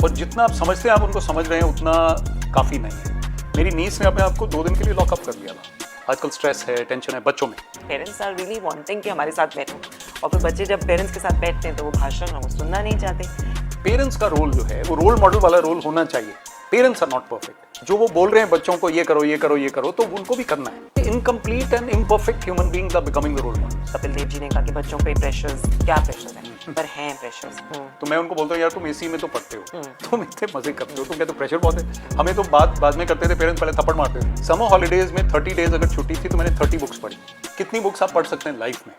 और जितना आप समझते हैं आप उनको समझ रहे हैं उतना काफ़ी नहीं है। मेरी नीस ने अपने आप को 2 दिन के लिए लॉकअप कर लिया था। आजकल स्ट्रेस है, टेंशन है बच्चों में। पेरेंट्स आर रियली वांटिंग कि हमारे साथ बैठो, और फिर बच्चे जब पेरेंट्स के साथ बैठते हैं तो वो भाषण वो सुनना नहीं चाहते। पेरेंट्स का रोल जो है वो रोल मॉडल वाला रोल होना चाहिए। Parents are not perfect. जो वो बोल रहे हैं बच्चों को ये करो ये करो ये करो, तो उनको भी करना है। Incomplete and imperfect human beings are becoming the role model. Kapil Dev ji ने कहा कि बच्चों पे प्रेशर्स, क्या प्रेशर है, पर हैं प्रेशर्स। तो मैं उनको बोलता हूँ यार तुम एसी में तो पढ़ते हो, तुम इतने मजे करते हो, तुम कहते हो प्रेशर बहुत है। हमें तो बाद में करते थे, पेरेंट्स पहले थप्पड़ मारते थे। समर हॉलीडेज में 30 डेज अगर छुट्टी थी तो मैंने 30 बुक्स पढ़ी। कितनी बुक्स आप पढ़ सकते हैं लाइफ में?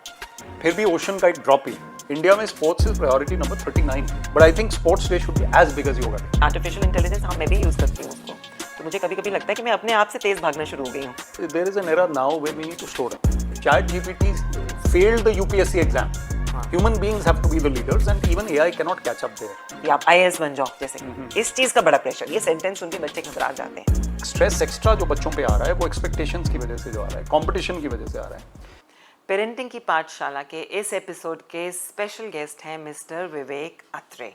फिर भी ओशन का एक ड्रॉप ही। इंडिया में sports is priority number 39, but I think sports day should be as big as yoga day. Artificial intelligence हाँ मैं भी यूज़ करती हूँ उसको, तो मुझे कभी कभी लगता है कि मैं अपने आप से तेज भागना शुरू हो गई हूँ। There is an era now where we need to slow down. ChatGPT failed the UPSC exam. Human beings have to be the leaders and even AI cannot catch up there. कि आप IAS बन जाओ जैसे, इस चीज़ का बड़ा pressure, ये sentence सुन के बच्चे घबरा जाते हैं। स्ट्रेस एक्स्ट्रा जो बच्चों पे आ रहा है वो एक्सपेक्टेशंस की वजह से जो आ रहा है, कंपटीशन की वजह से आ रहा है। पेरेंटिंग की पाठशाला के इस एपिसोड के स्पेशल गेस्ट हैं मिस्टर विवेक अत्रे,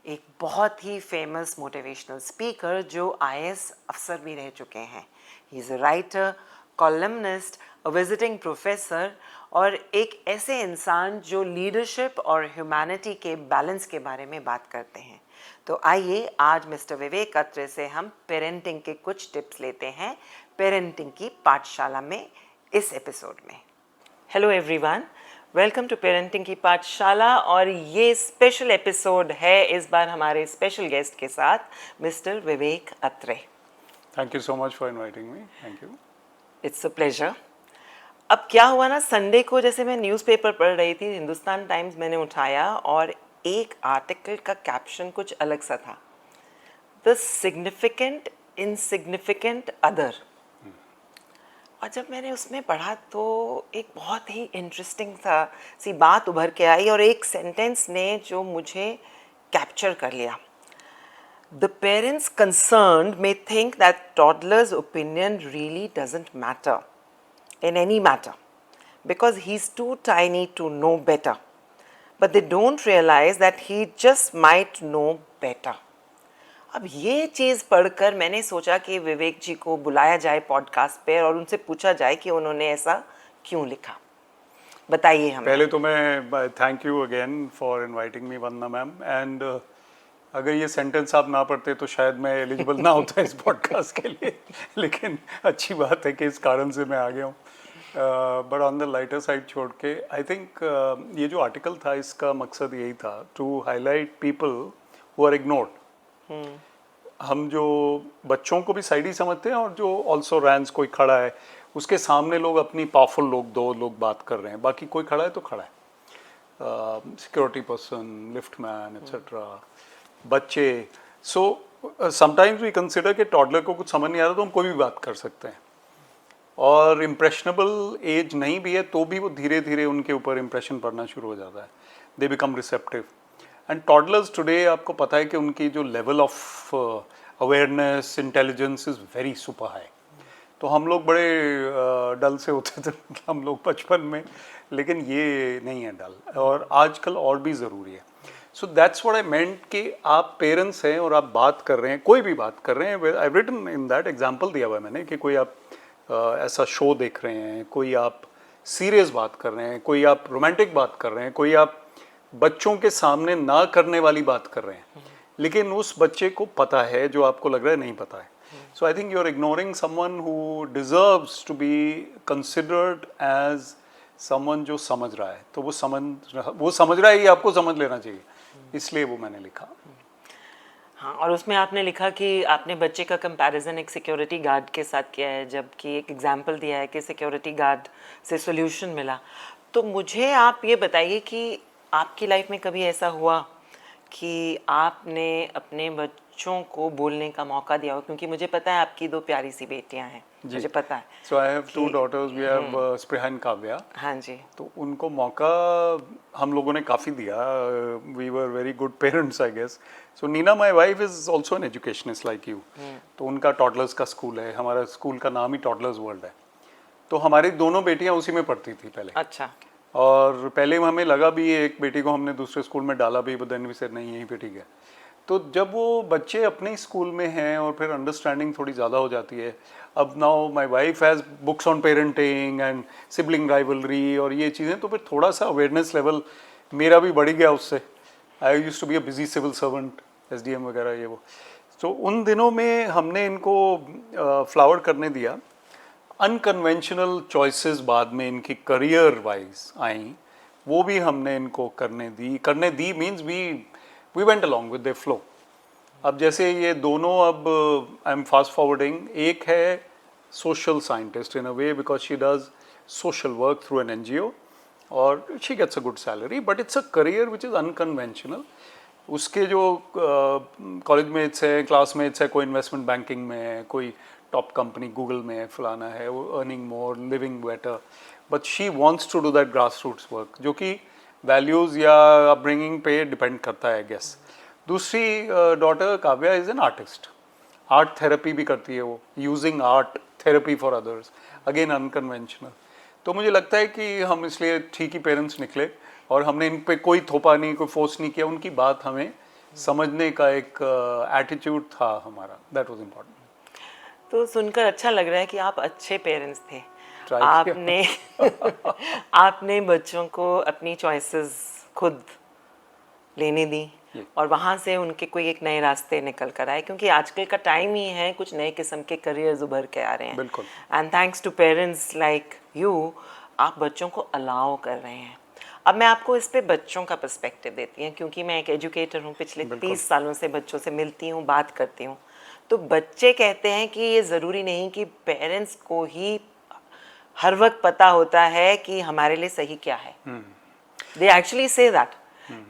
एक बहुत ही फेमस मोटिवेशनल स्पीकर जो IAS अफसर भी रह चुके हैं। He is a writer, columnist, a visiting professor और एक ऐसे इंसान जो लीडरशिप और ह्यूमैनिटी के बैलेंस के बारे में बात करते हैं। तो आइए आज मिस्टर विवेक अत्रे से हम पेरेंटिंग के कुछ टिप्स लेते हैं पेरेंटिंग की पाठशाला में इस एपिसोड में। Hello everyone, welcome to parenting की पाठशाला और ये स्पेशल एपिसोड है इस बार हमारे स्पेशल गेस्ट के साथ mister Vivek Atre. Thank you so much for inviting me. Thank you. It's a pleasure. अब क्या हुआ ना, संडे को जैसे मैं न्यूज़पेपर पढ़ रही थी, हिंदुस्तान टाइम्स मैंने उठाया और एक आर्टिकल का कैप्शन कुछ अलग सा था, द सिग्निफिकेंट इनसिग्निफिकेंट अदर। और जब मैंने उसमें पढ़ा तो एक बहुत ही इंटरेस्टिंग सी बात उभर के आई और एक सेंटेंस ने जो मुझे कैप्चर कर लिया। The parents concerned may think that toddler's opinion really doesn't matter in any matter because he's too tiny to know better. But they don't realize that he just might know better. अब ये चीज़ पढ़कर मैंने सोचा कि विवेक जी को बुलाया जाए podcast पे और उनसे पूछा जाए कि उन्होंने ऐसा क्यों लिखा। बताइए हमें। पहले तो मैं thank you again for inviting me Vandana ma'am. And अगर ये सेंटेंस आप ना पढ़ते तो शायद मैं एलिजिबल ना होता इस पॉडकास्ट के लिए, लेकिन अच्छी बात है कि इस कारण से मैं आ गया हूँ। But on the lighter side छोड़ के आई थिंक ये जो आर्टिकल था इसका मकसद यही था to highlight people who are ignored. हम जो बच्चों को भी साइड ही समझते हैं और जो ऑल्सो रैंस कोई खड़ा है उसके सामने लोग अपनी पावरफुल लोग 2 लोग बात कर रहे हैं, बाकी कोई खड़ा है तो खड़ा है, security person, lift man etcetera, बच्चे। सो समटाइम्स वी कंसिडर कि टॉडलर को कुछ समझ नहीं आ रहा तो हम कोई भी बात कर सकते हैं, और इम्प्रेशनेबल एज नहीं भी है तो भी वो धीरे धीरे उनके ऊपर इम्प्रेशन पड़ना शुरू हो जाता है। They become receptive. And toddlers today आपको पता है कि उनकी जो level of awareness, intelligence is very super high. तो हम लोग बड़े डल से होते थे हम लोग बचपन में, लेकिन ये नहीं है डल, और आजकल और भी ज़रूरी है। सो दैट्स व्हाट आई मेंट कि आप पेरेंट्स हैं और आप बात कर रहे हैं, कोई भी बात कर रहे हैं। I written in that example दिया हुआ है मैंने कि कोई आप ऐसा शो देख रहे हैं, कोई आप सीरियस बात कर रहे हैं, कोई आप रोमांटिक बात कर रहे हैं, कोई आप बच्चों के सामने ना करने वाली बात कर रहे हैं, लेकिन उस बच्चे को पता है जो आपको लग रहा है नहीं पता है। So I think you are ignoring someone who deserves to be considered as someone जो समझ रहा है। तो वो समझ रहा है, ये आपको समझ लेना चाहिए, इसलिए वो मैंने लिखा। हाँ, और उसमें आपने लिखा कि आपने बच्चे का कंपैरिजन एक सिक्योरिटी गार्ड के साथ किया है, जबकि एक एग्जांपल दिया है कि सिक्योरिटी गार्ड से सॉल्यूशन मिला। तो मुझे आप ये बताइए कि आपकी लाइफ में कभी ऐसा हुआ कि आपने अपने बच्चों को बोलने का मौका दिया हो, क्योंकि मुझे पता है आपकी 2 प्यारी सी बेटियां हैं, मुझे पता है। So I have 2 daughters, we have Spriha and Kavya. हाँ जी। तो उनको मौका हम लोगों ने काफ़ी दिया। We were very good parents I guess. So Neena my wife is also an educationist like you. तो उनका टॉडलर्स का स्कूल है, हमारा स्कूल का नाम ही टॉडलर्स वर्ल्ड है। तो हमारी दोनों बेटियां उसी में पढ़ती थी पहले। अच्छा। और पहले हमें लगा भी एक बेटी को हमने दूसरे स्कूल में डाला भी, बट देन वी सेड नहीं यहीं पे ठीक है। तो जब वो बच्चे अपने स्कूल में हैं और फिर अंडरस्टैंडिंग थोड़ी ज़्यादा हो जाती है, अब now my wife has books on parenting and sibling rivalry और ये चीज़ें, तो फिर थोड़ा सा अवेयरनेस लेवल मेरा भी बढ़ गया उससे. I used to be a busy civil servant, SDM वगैरह ये वो. तो उन दिनों में हमने इनको फ्लावर करने दिया. अनकन्वेंशनल चॉइसेस बाद में इनकी करियर वाइज आई, वो भी हमने इनको करने दी means we went along with the flow. अब जैसे ये दोनों, अब आई एम फास्ट फॉरवर्डिंग, एक है social scientist in a way because she does social work through an NGO और she gets a good salary, but it's a career which is unconventional. उसके जो कॉलेज मेट्स है, classmates है, कोई investment banking में है, कोई टॉप कंपनी गूगल में है, फलाना है, वो earning more, living better, but she wants to do that grass roots work, जो कि वैल्यूज़ या अपब्रिंगिंग पे डिपेंड करता है, गेस. दूसरी daughter Kavya is an artist, art therapy भी करती है वो, using art therapy for others, again unconventional. तो मुझे लगता है कि हम इसलिए ठीक ही पेरेंट्स निकले और हमने इन पे कोई थोपा नहीं, कोई फोर्स नहीं किया, उनकी बात हमें समझने का एक एटीट्यूड था हमारा, दैट वाज इम्पोर्टेंट. तो सुनकर अच्छा लग रहा है कि आप अच्छे पेरेंट्स थे. Try आपने आपने बच्चों को अपनी चॉइसेस खुद लेने दी और वहाँ से उनके कोई एक नए रास्ते निकल कर आए, क्योंकि आजकल का टाइम ही है कुछ नए किस्म के करियर्स उभर के आ रहे हैं. बिल्कुल. And thanks to parents like you, आप बच्चों को अलाउ कर रहे हैं. अब मैं आपको इस पे बच्चों का पर्सपेक्टिव देती हूँ, क्योंकि मैं एक एजुकेटर हूँ, पिछले 30 सालों से बच्चों से मिलती हूँ, बात करती हूँ. तो बच्चे कहते हैं कि ये ज़रूरी नहीं कि पेरेंट्स को ही हर वक्त पता होता है कि हमारे लिए सही क्या है. दे एक्चुअली से दैट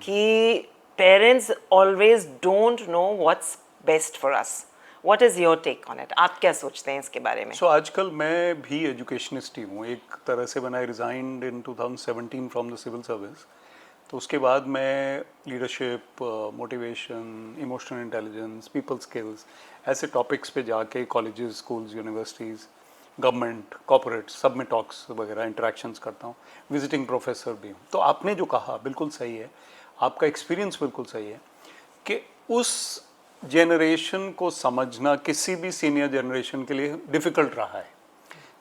कि parents always don't know what's best for us. What is your take on it? आप क्या सोचते हैं इसके बारे में? सो आजकल मैं भी एजुकेशनिस्ट ही हूँ एक तरह से. When I resigned in 2017 from the civil service, तो उसके बाद मैं leadership, motivation, emotional intelligence, people skills, ऐसे टॉपिक्स पे जाके colleges, schools, universities, government, corporate, सब में टॉक्स वगैरह, इंटरेक्शंस करता हूँ. विजिटिंग प्रोफेसर भी हूँ. तो आपने जो कहा बिल्कुल सही है, आपका एक्सपीरियंस बिल्कुल सही है कि उस जनरेशन को समझना किसी भी सीनियर जनरेशन के लिए डिफ़िकल्ट रहा है.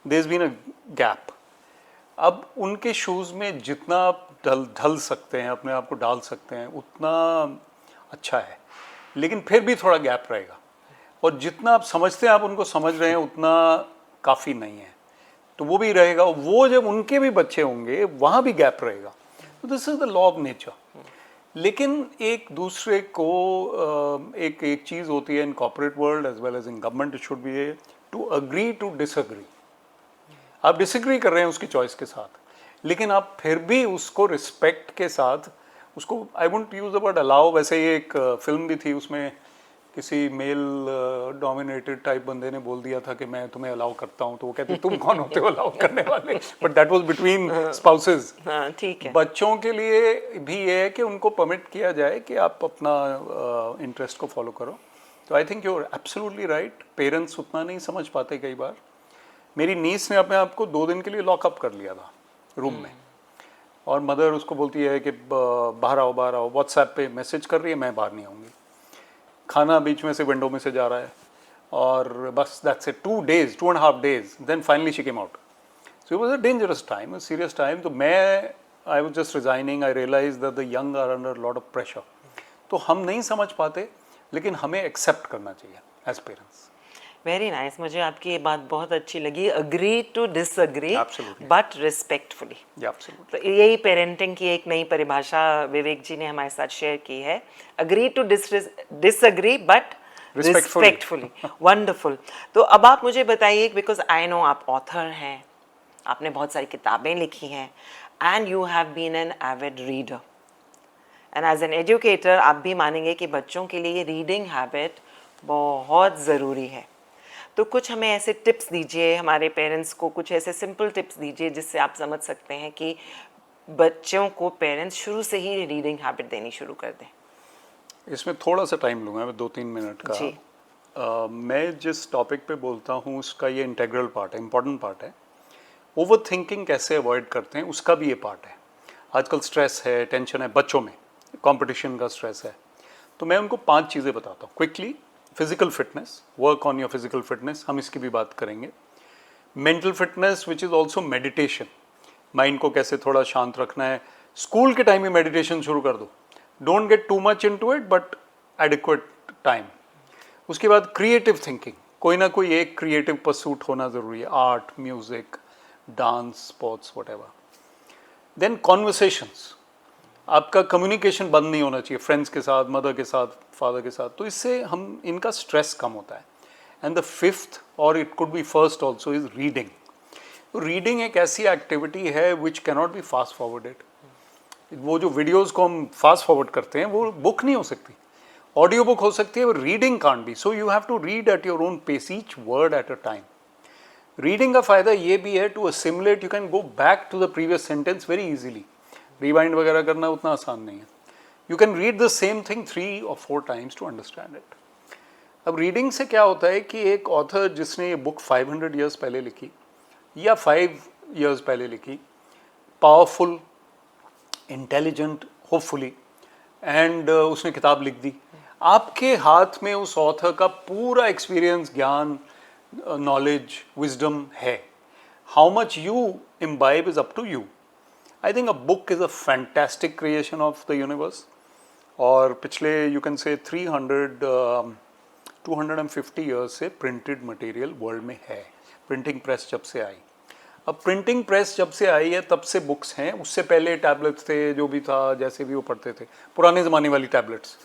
There is been a gap. अब उनके शूज़ में जितना आप ढल सकते हैं, अपने आप को डाल सकते हैं, उतना अच्छा है, लेकिन फिर भी थोड़ा गैप रहेगा. और जितना आप समझते हैं, आप उनको समझ रहे हैं, उतना काफ़ी नहीं है, तो वो भी रहेगा. वो जब उनके भी बच्चे होंगे वहाँ भी गैप रहेगा. तो this is the law of nature. लेकिन एक दूसरे को एक चीज़ होती है in corporate world as well as in government, it should be to agree to disagree. आप डिसएग्री कर रहे हैं उसकी चॉइस के साथ, लेकिन आप फिर भी उसको रिस्पेक्ट के साथ उसको, I won't use the word allow. वैसे ही एक फिल्म भी थी, उसमें किसी मेल डोमिनेटेड टाइप बंदे ने बोल दिया था कि मैं तुम्हें अलाउ करता हूँ, तो वो कहते तुम कौन होते हो अलाउ करने वाले. But that was between spouses. हाँ, ठीक है. बच्चों के लिए भी ये है कि उनको परमिट किया जाए कि आप अपना इंटरेस्ट को फॉलो करो. तो I think you are absolutely right. Parents उतना नहीं समझ पाते कई बार. मेरी नीस ने अपने आप को 2 दिन के लिए लॉकअप कर लिया था रूम में, और मदर उसको बोलती है कि बाहर आओ, बाहर आओ. व्हाट्सएप पे मैसेज कर रही है, मैं बाहर नहीं आऊँगी. खाना बीच में से विंडो में से जा रहा है, और बस that's it. 2.5 days, then finally she came out. So it was a dangerous time, a serious time. तो मैं, I was just resigning, I realise that the young are under lot of pressure. तो हम नहीं समझ पाते, लेकिन हमें accept करना चाहिए एज पेरेंट्स. Very nice. मुझे आपकी ये बात बहुत अच्छी लगी. Agree to disagree Absolutely. But respectfully. Absolutely. तो यही पेरेंटिंग की एक नई परिभाषा विवेक जी ने हमारे साथ शेयर की है. Agree to disagree but respectfully. Wonderful. तो अब आप मुझे बताइए, बिकॉज आई नो आप ऑथर हैं, आपने बहुत सारी किताबें लिखी हैं, and you have been an avid reader, and as an educator आप भी मानेंगे कि बच्चों के लिए रीडिंग हैबिट बहुत ज़रूरी है. तो कुछ हमें ऐसे टिप्स दीजिए, हमारे पेरेंट्स को कुछ ऐसे सिंपल टिप्स दीजिए जिससे आप समझ सकते हैं कि बच्चों को पेरेंट्स शुरू से ही रीडिंग हैबिट देनी शुरू कर दें. इसमें थोड़ा सा टाइम लूँगा मैं, 2-3 मिनट का. जी. मैं जिस टॉपिक पे बोलता हूँ उसका ये इंटेग्रल पार्ट है, इम्पॉर्टेंट पार्ट है. ओवर थिंकिंग कैसे अवॉइड करते हैं उसका भी ये पार्ट है. आजकल स्ट्रेस है, टेंशन है बच्चों में, कंपटीशन का स्ट्रेस है. तो मैं उनको 5 चीज़ें बताता हूँ quickly. Physical fitness, work on your physical fitness, हम इसकी भी बात करेंगे. Mental fitness which is also meditation, mind को कैसे थोड़ा शांत रखना है. स्कूल के टाइम में मेडिटेशन शुरू कर दो. Don't get too much into it but adequate time. उसके बाद क्रिएटिव थिंकिंग, कोई ना कोई एक क्रिएटिव परसूट होना ज़रूरी है. Art, music, dance, sports, whatever. Then conversations, आपका कम्युनिकेशन बंद नहीं होना चाहिए फ्रेंड्स के साथ, मदर के साथ, फादर के साथ. तो इससे हम इनका स्ट्रेस कम होता है. एंड द फिफ्थ, और it could be first also, is reading. Reading एक ऐसी एक्टिविटी है which cannot be fast forwarded. वो जो वीडियोस को हम फास्ट फॉरवर्ड करते हैं वो बुक नहीं हो सकती. ऑडियो बुक हो सकती है, वो reading can't be. So you have to read at your own pace, each word at a time. Reading का फ़ायदा ये भी है, to assimilate, you can go back to the previous sentence very easily. Rewind वगैरह करना उतना आसान नहीं है. You can read the same thing 3 or 4 times to understand it. अब रीडिंग से क्या होता है कि एक ऑथर जिसने ये बुक 500 years पहले लिखी या 5 years पहले लिखी, पावरफुल, इंटेलिजेंट होपफुली, एंड उसने किताब लिख दी. आपके हाथ में उस ऑथर का पूरा एक्सपीरियंस, ज्ञान, नॉलेज, विजडम है. How much you imbibe is up to you. I think a book is a fantastic creation of the universe. और पिछले यू कैन से 250 years से प्रिंटेड मटेरियल वर्ल्ड में है. प्रिंटिंग प्रेस जब से आई, अब प्रिंटिंग प्रेस जब से आई है तब से बुक्स हैं. उससे पहले टैबलेट्स थे, जो भी था, जैसे भी वो पढ़ते थे, पुराने ज़माने वाली टैबलेट्स.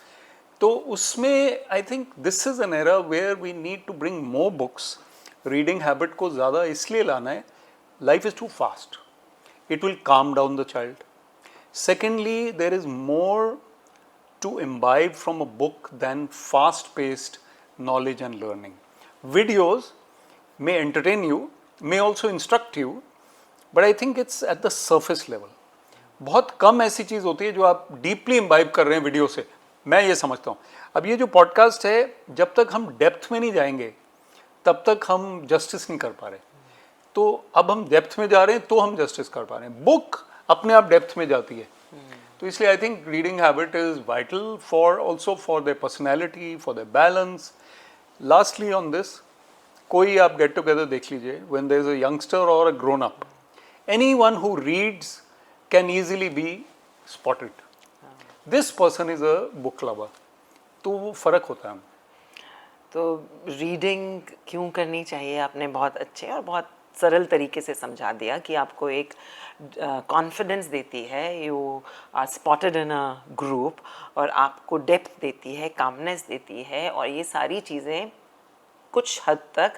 तो उसमें I think this is an era where we need to bring more books. Reading habit को ज़्यादा इसलिए लाना है, life is too fast. It will calm down the child. Secondly, there is more to imbibe from a book than fast-paced knowledge and learning. Videos may entertain you, may also instruct you, but I think it's at the surface level. बहुत कम ऐसी चीज़ होती है जो आप deeply imbibe कर रहे हैं video से, मैं ये समझता हूँ. अब ये जो पॉडकास्ट है, जब तक हम डेप्थ में नहीं जाएंगे तब तक हम जस्टिस नहीं कर पा रहे. तो अब हम डेप्थ में जा रहे हैं तो हम जस्टिस कर पा रहे हैं. बुक अपने आप डेप्थ में जाती है. तो इसलिए I think reading habit is vital for also for their personality, for their balance. Lastly on this, कोई आप गेट टुगेदर देख लीजिए, when there is a youngster और a grown up, anyone who reads can easily be spotted. This person is a book lover. तो वो फ़र्क होता है. तो रीडिंग क्यों करनी चाहिए, आपने बहुत अच्छे और बहुत सरल तरीके से समझा दिया कि आपको एक कॉन्फिडेंस देती है, you are spotted in a group, और आपको डेप्थ देती है, कामनेस देती है. और ये सारी चीज़ें कुछ हद तक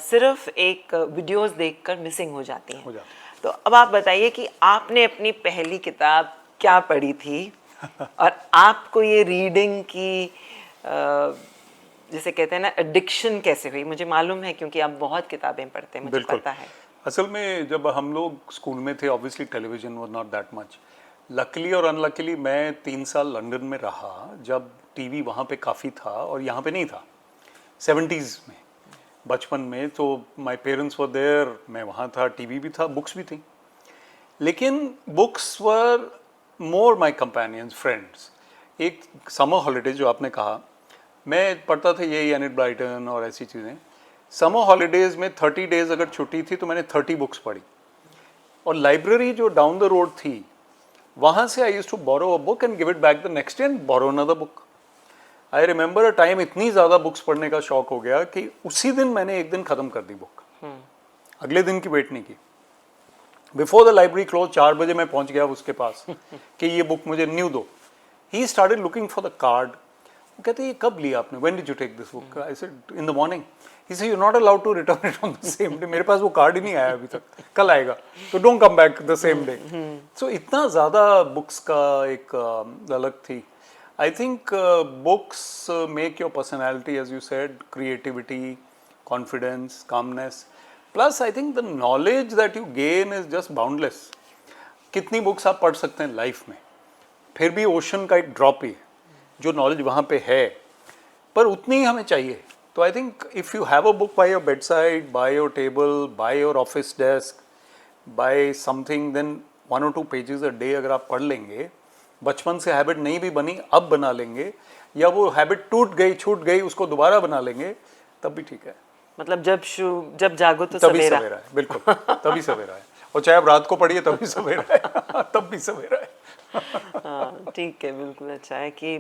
सिर्फ एक वीडियोस देखकर मिसिंग हो जाती हैं. तो अब आप बताइए कि आपने अपनी पहली किताब क्या पढ़ी थी और आपको ये रीडिंग की जिसे कहते हैं ना एडिक्शन कैसे हुई. मुझे मालूम है क्योंकि आप बहुत किताबें पढ़ते हैं, मुझे पता है. असल में जब हम लोग स्कूल में थे, obviously television was not that much. Luckily और अनलकीली मैं 3 साल लंदन में रहा जब टीवी वहाँ पे काफ़ी था और यहाँ पे नहीं था. 70s में, बचपन में, तो माय पेरेंट्स वर देयर, मैं वहाँ था, टीवी भी था, बुक्स भी थी. लेकिन books were more my companions, friends. एक समर हॉलीडेज जो आपने कहा, मैं पढ़ता था यही एनिट ब्राइटन और ऐसी चीज़ें. समर हॉलीडेज़ में 30 days अगर छुट्टी थी तो मैंने 30 बुक्स पढ़ी. और लाइब्रेरी जो डाउन द रोड थी, वहाँ से I used to borrow a book and give it back the next day and borrow another book. I remember a time, इतनी ज़्यादा बुक्स पढ़ने का शौक हो गया कि उसी दिन मैंने एक दिन ख़त्म कर दी बुक. अगले दिन की वेट नहीं की. बिफोर द लाइब्रेरी क्लोज 4 बजे मैं पहुँच गया उसके पास कि ये बुक मुझे न्यू दो. He started looking for the card. वो कहते ये कब लिया आपने, when did you take this book. I said in the morning. He said you not allowed to return it on the same day. मेरे पास वो कार्ड ही नहीं आया अभी तक, कल आएगा, तो don't come back the same day. So इतना ज़्यादा बुक्स का एक अलग थी. I think books make your personality, as you said, creativity, confidence, calmness. Plus I think the knowledge that you gain is just boundless. कितनी books आप पढ़ सकते हैं लाइफ में, फिर भी ओशन का एक ड्रॉप ही जो नॉलेज वहाँ पे है, पर उतनी ही हमें चाहिए. तो I think if you have a book by your bed side, by your table, by your office desk, by something, then 1 or 2 pages a day अगर आप पढ़ लेंगे, बचपन से हैबिट नहीं भी बनी, अब बना लेंगे, या वो हैबिट टूट गई छूट गई उसको दोबारा बना लेंगे तब भी ठीक है। मतलब जब जागो तो तभी सवेरा। सवेरा है, बिल्कुल तभी सवेरा है। और चाहे आप रात को पढ़िए तभी सवेरा है तब भी सवेरा है। हाँ ठीक है, बिल्कुल अच्छा है कि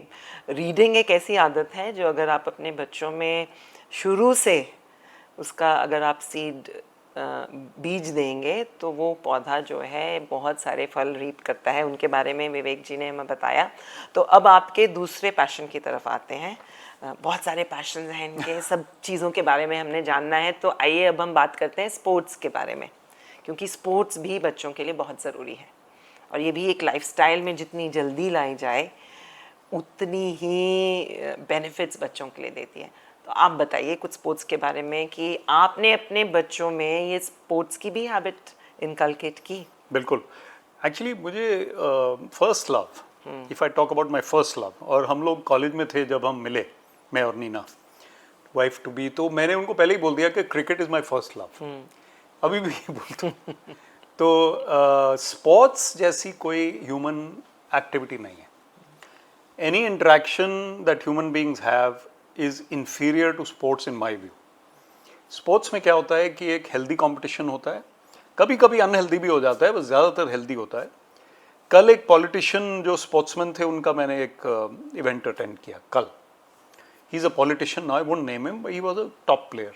रीडिंग एक ऐसी आदत है जो अगर आप अपने बच्चों में शुरू से उसका अगर आप सीड बीज देंगे तो वो पौधा जो है बहुत सारे फल रीप करता है। उनके बारे में विवेक जी ने हमें बताया। तो अब आपके दूसरे पैशन की तरफ आते हैं। बहुत सारे पैशन हैं इनके, सब चीज़ों के बारे में हमने जानना है। तो आइए अब हम बात करते हैं स्पोर्ट्स के बारे में, क्योंकि स्पोर्ट्स भी बच्चों के लिए बहुत ज़रूरी है और ये भी एक लाइफस्टाइल में जितनी जल्दी लाई जाए उतनी ही बेनिफिट्स बच्चों के लिए देती है। तो आप बताइए कुछ स्पोर्ट्स के बारे में कि आपने अपने बच्चों में ये स्पोर्ट्स की भी हैबिट इनकलकेट की। बिल्कुल, एक्चुअली मुझे first love, if I talk about my first love, और हम लोग कॉलेज में थे जब हम मिले, मैं और नीना वाइफ टू बी, तो मैंने उनको पहले ही बोल दिया कि cricket is my first love. अभी भी बोलता हूँ। तो स्पोर्ट्स जैसी कोई ह्यूमन एक्टिविटी नहीं है। Any interaction that human beings have is inferior to sports in my view. Sports में क्या होता है कि एक हेल्दी कंपटीशन होता है, कभी कभी अनहेल्दी भी हो जाता है, बस ज़्यादातर हेल्दी होता है। कल एक पॉलिटिशियन जो स्पोर्ट्समैन थे उनका मैंने एक इवेंट अटेंड किया कल। He is a politician, I won't name him, he was a top player.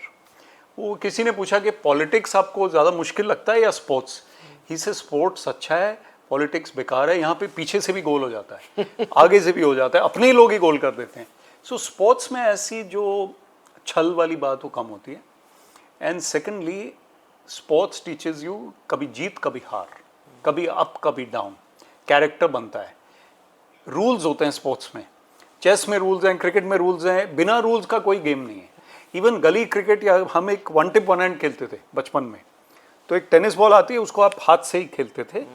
वो किसी ने पूछा कि पॉलिटिक्स आपको ज़्यादा मुश्किल लगता है या स्पोर्ट्स? ही से स्पोर्ट्स अच्छा है, पॉलिटिक्स बेकार है। यहाँ पे पीछे से भी गोल हो जाता है, आगे से भी हो जाता है, अपने ही लोग ही गोल कर देते हैं। सो स्पोर्ट्स में ऐसी जो छल वाली बात वो कम होती है। And secondly sports teaches you कभी जीत कभी हार, कभी अप कभी डाउन, कैरेक्टर बनता है। रूल्स होते हैं स्पोर्ट्स में, चेस में रूल्स हैं, क्रिकेट में रूल्स हैं, बिना रूल्स का कोई गेम नहीं है। इवन गली क्रिकेट या हम एक वन टिप वन हैंड खेलते थे बचपन में, तो एक टेनिस बॉल आती है उसको आप हाथ से ही खेलते थे,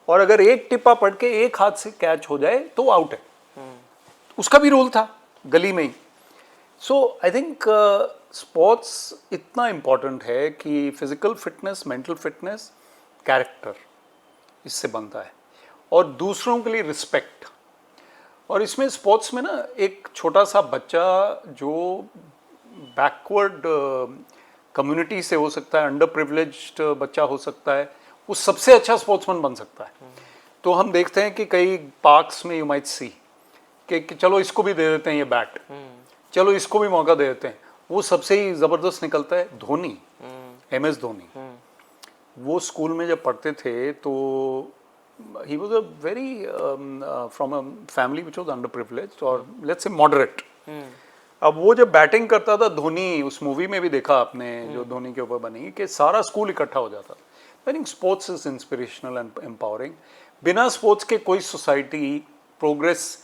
और अगर एक टिप्पा पड़ के एक हाथ से कैच हो जाए तो आउट है। उसका भी रूल था गली में ही। सो आई थिंक स्पोर्ट्स इतना इम्पॉर्टेंट है कि physical fitness, mental fitness, character इससे बनता है, और दूसरों के लिए रिस्पेक्ट। और इसमें स्पोर्ट्स में ना एक छोटा सा बच्चा जो बैकवर्ड कम्युनिटी से हो सकता है, अंडर प्रिविलेज्ड बच्चा हो सकता है, वो सबसे अच्छा स्पोर्ट्समैन बन सकता है। तो हम देखते हैं कि कई पार्क्स में यू माइट सी कि चलो इसको भी दे देते हैं ये बैट, चलो इसको भी मौका दे देते हैं। वो सबसे ही ज़बरदस्त निकलता है धोनी, MS धोनी। वो स्कूल में जब पढ़ते थे तो he was a very from a family which was under privileged और लेट्स से मॉडरेट। अब वो जब बैटिंग करता था धोनी, उस मूवी में भी देखा आपने जो धोनी के ऊपर बनी, कि सारा स्कूल इकट्ठा हो जाता था। आई think sports is inspirational and empowering. बिना स्पोर्ट्स के कोई सोसाइटी प्रोग्रेस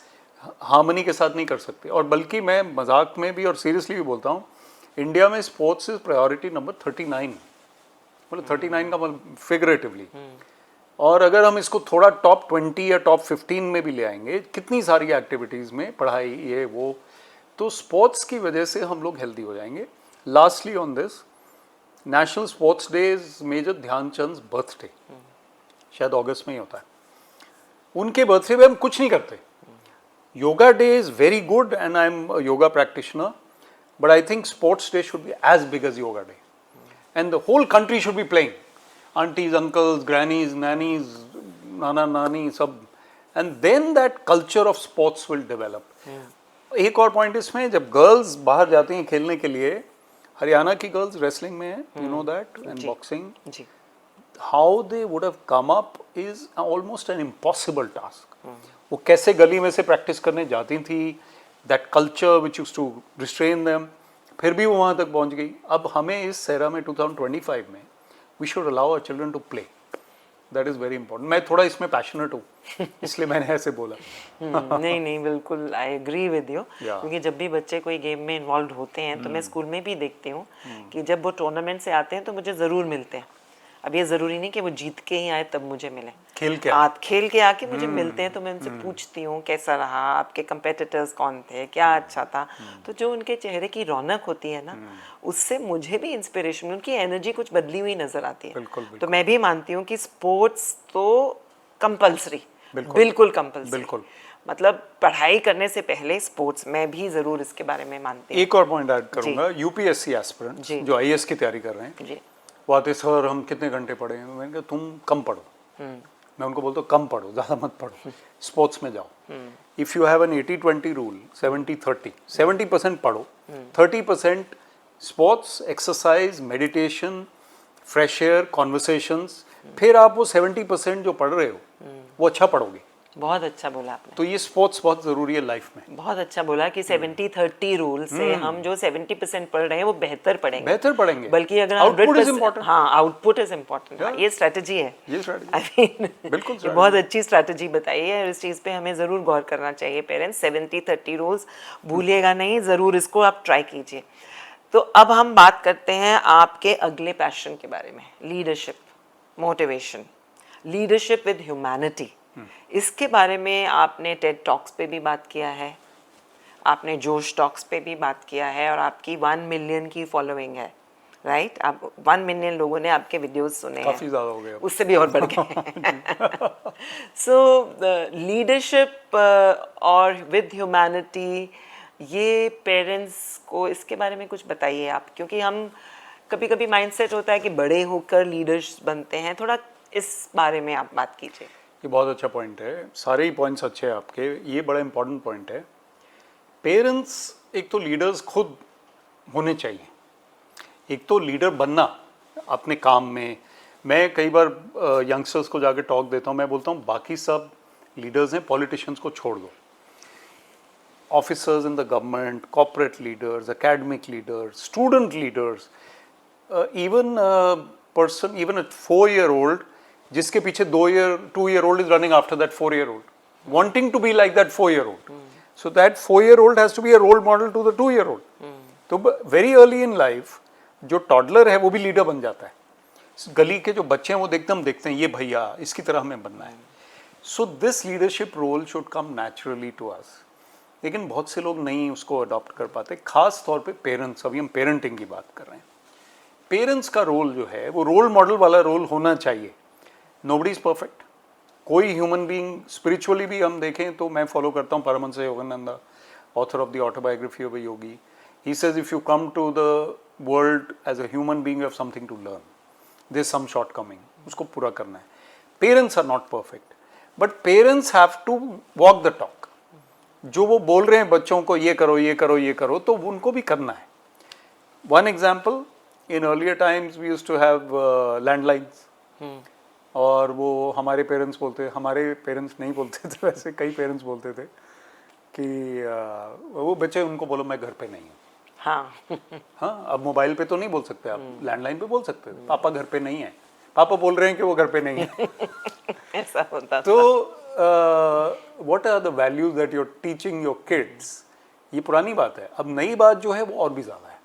हार्मनी के साथ नहीं कर सकती। और बल्कि मैं मजाक में भी और सीरियसली भी बोलता हूँ, इंडिया में स्पोर्ट्स इज प्रायोरिटी नंबर 39, मतलब 39 का मतलब फिगरेटिवली। और अगर हम इसको थोड़ा टॉप 20 या टॉप 15 में भी ले आएंगे, कितनी सारी एक्टिविटीज़ में, पढ़ाई ये वो, तो स्पोर्ट्स की वजह से हम लोग हेल्दी हो जाएंगे। Lastly on this, national sports day is major Dhyan Chand birthday, शायद अगस्त में ही होता है। उनके बर्थडे पे हम कुछ नहीं करते। Yoga day is very good and I am yoga practitioner, but I think sports day should be as big as yoga day and the whole country should be playing, aunties, uncles, grannies, nannies, नाना नानी सब, and then that culture of sports will develop. एक और point इसमें, जब girls बाहर जाती हैं खेलने के लिए, हरियाणा की गर्ल्स रेसलिंग में है, you know that, and boxing, how they would have come up is almost an impossible task. वो कैसे गली में से प्रैक्टिस करने जाती थी, that culture which used to restrain them, फिर भी वो वहाँ तक पहुँच गई। अब हमें इस सेरा में 2025 में we should allow our children to play, that is very important. मैं थोड़ा इसमें पैशनेट हूँ इसलिए मैंने ऐसे बोला। नहीं नहीं, बिल्कुल आई एग्री विद यू, क्योंकि जब भी बच्चे कोई गेम में इन्वॉल्व होते हैं तो मैं स्कूल में भी देखती हूँ कि जब वो टूर्नामेंट से आते हैं तो मुझे ज़रूर मिलते हैं। अब ये ज़रूरी नहीं कि वो जीत के ही आए तब मुझे मिले, खेल के आके मुझे मिलते हैं, तो मैं उनसे पूछती हूँ कैसा रहा, आपके कंपेटिटर्स कौन थे, क्या अच्छा था। तो जो उनके चेहरे की रौनक होती है ना, उससे मुझे भी इंस्पिरेशन, उनकी एनर्जी कुछ बदली हुई नजर आती है। बिल्कुल, बिल्कुल। तो मैं भी मानती हूँ कि स्पोर्ट्स तो कंपल्सरी, बिल्कुल कंपल्सरी, बिल्कुल। मतलब पढ़ाई करने से पहले स्पोर्ट्स, मैं भी ज़रूर इसके बारे में मानती हूँ। एक और पॉइंट ऐड करूंगा, यूपीएससी एस्पिरेंट्स जी। जो आईएएस की तैयारी कर रहे हैं, जी। वो आते सर हम कितने घंटे पढ़े हैं, मैंने कहा तुम कम पढ़ो। मैं उनको बोलता हूँ कम पढ़ो, ज़्यादा मत पढ़ो, स्पोर्ट्स में जाओ। If you have an 80-20 rule, 70-30, 70% पढ़ो, 30% sports, exercise, meditation, fresh air, conversations, फिर आप वो 70% जो पढ़ रहे हो वो अच्छा पढ़ोगे। बहुत अच्छा बोला आपने। तो ये स्पोर्ट्स बहुत ज़रूरी है लाइफ में। बहुत अच्छा बोला कि 70-30 रूल से हम जो 70% पढ़ रहे हैं वो बेहतर पढ़ेंगे। बेहतर पढ़ेंगे। बल्कि अगर आउटपुट इज 100%, इम्पोर्टेंट। हाँ, आउटपुट इज इम्पोर्टेंट। Yeah. ये स्ट्रेटजी है। ये strategy I mean, बिल्कुल ये strategy बहुत अच्छी स्ट्रेटजी बताई है और इस चीज़ पे हमें ज़रूर गौर करना चाहिए। पेरेंट्स 70-30 रूल्स भूलिएगा नहीं, ज़रूर इसको आप ट्राई कीजिए। तो अब हम बात करते हैं आपके अगले पैशन के बारे में, leadership, motivation, leadership with humanity. इसके बारे में आपने टेड टॉक्स पे भी बात किया है, आपने जोश टॉक्स पे भी बात किया है और आपकी 1 मिलियन की फॉलोइंग है, राइट? आप 1 मिलियन लोगों ने आपके वीडियोस सुने हैं। काफ़ी ज़्यादा हो गया। उससे भी और बढ़ गए। सो लीडरशिप और विद ह्यूमैनिटी, ये पेरेंट्स को इसके बारे में कुछ बताइए आप, क्योंकि हम कभी कभी माइंडसेट होता है कि बड़े होकर लीडर्स बनते हैं। थोड़ा इस बारे में आप बात कीजिए। ये बहुत अच्छा पॉइंट है, सारे ही पॉइंट्स अच्छे हैं आपके, ये बड़ा इंपॉर्टेंट पॉइंट है। पेरेंट्स एक तो लीडर्स खुद होने चाहिए, एक तो लीडर बनना अपने काम में। मैं कई बार यंगस्टर्स को जाके टॉक देता हूँ, मैं बोलता हूँ बाकी सब लीडर्स हैं, पॉलिटिशियंस को छोड़ दो। Officers in the government, corporate leaders, academic leaders, student leaders, even person, even a 4-year-old जिसके पीछे 2-year-old is running after that 4-year-old, wanting to be like that 4-year-old. So that 4-year-old has to be a role model to the 2-year-old. तो very early in life जो toddler है वो भी leader बन जाता है। गली के जो बच्चे हैं वो देखते हैं ये भैया इसकी तरह हमें बनना है। So this leadership role should come naturally to us, लेकिन बहुत से लोग नहीं उसको अडॉप्ट कर पाते, खास तौर पे पेरेंट्स। अभी हम पेरेंटिंग की बात कर रहे हैं। पेरेंट्स का रोल जो है वो रोल मॉडल वाला रोल होना चाहिए। नोबडी इज़ परफेक्ट, कोई ह्यूमन बीइंग, स्पिरिचुअली भी हम देखें तो मैं फॉलो करता हूँ Paramahansa Yogananda, author of the autobiography of a Yogi. He says if you come to the world as a human being, you have something to learn, there is some shortcoming, उसको पूरा करना है। Parents are not perfect, but parents have to walk the talk. जो वो बोल रहे हैं बच्चों को ये करो ये करो ये करो, तो उनको भी करना है। One example, in earlier times we used to have landlines, और वो हमारे पेरेंट्स नहीं बोलते थे, वैसे कई पेरेंट्स बोलते थे कि वो बच्चे उनको बोलो मैं घर पे नहीं हूँ। हाँ। हाँ, अब मोबाइल पे तो नहीं बोल सकते आप, लैंडलाइन पे बोल सकते थे पापा घर पे नहीं है, पापा बोल रहे हैं कि वो घर पे नहीं है। ऐसा होता तो what are the values that you are teaching your kids, ये पुरानी बात है। अब नई बात जो है वो और भी ज़्यादा है।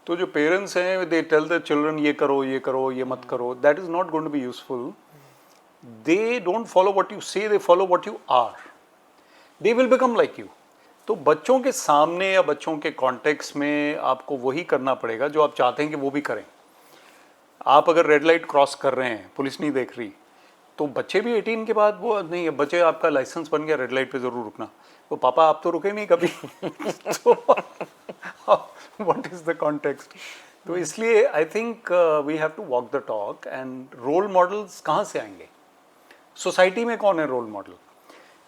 तो जो पेरेंट्स हैं दे टेल द चिल्ड्रन ये करो ये मत करो, that is not going to be useful. They don't follow what you say, they follow what you are, they will become like you. तो बच्चों के सामने या बच्चों के कॉन्टेक्स्ट में आपको वही करना पड़ेगा जो आप चाहते हैं कि वो भी करें। आप अगर रेड लाइट क्रॉस कर रहे हैं, पुलिस नहीं देख रही, तो बच्चे भी 18 के बाद वो नहीं है, बच्चे आपका लाइसेंस बन गया, रेड लाइट पे ज़रूर रुकना, तो पापा आप तो रुके नहीं कभी। तो व्हाट इज़ द कॉन्टेक्स्ट? तो इसलिए I think we have to walk the talk. And role models कहाँ से आएंगे? सोसाइटी में कौन है रोल मॉडल?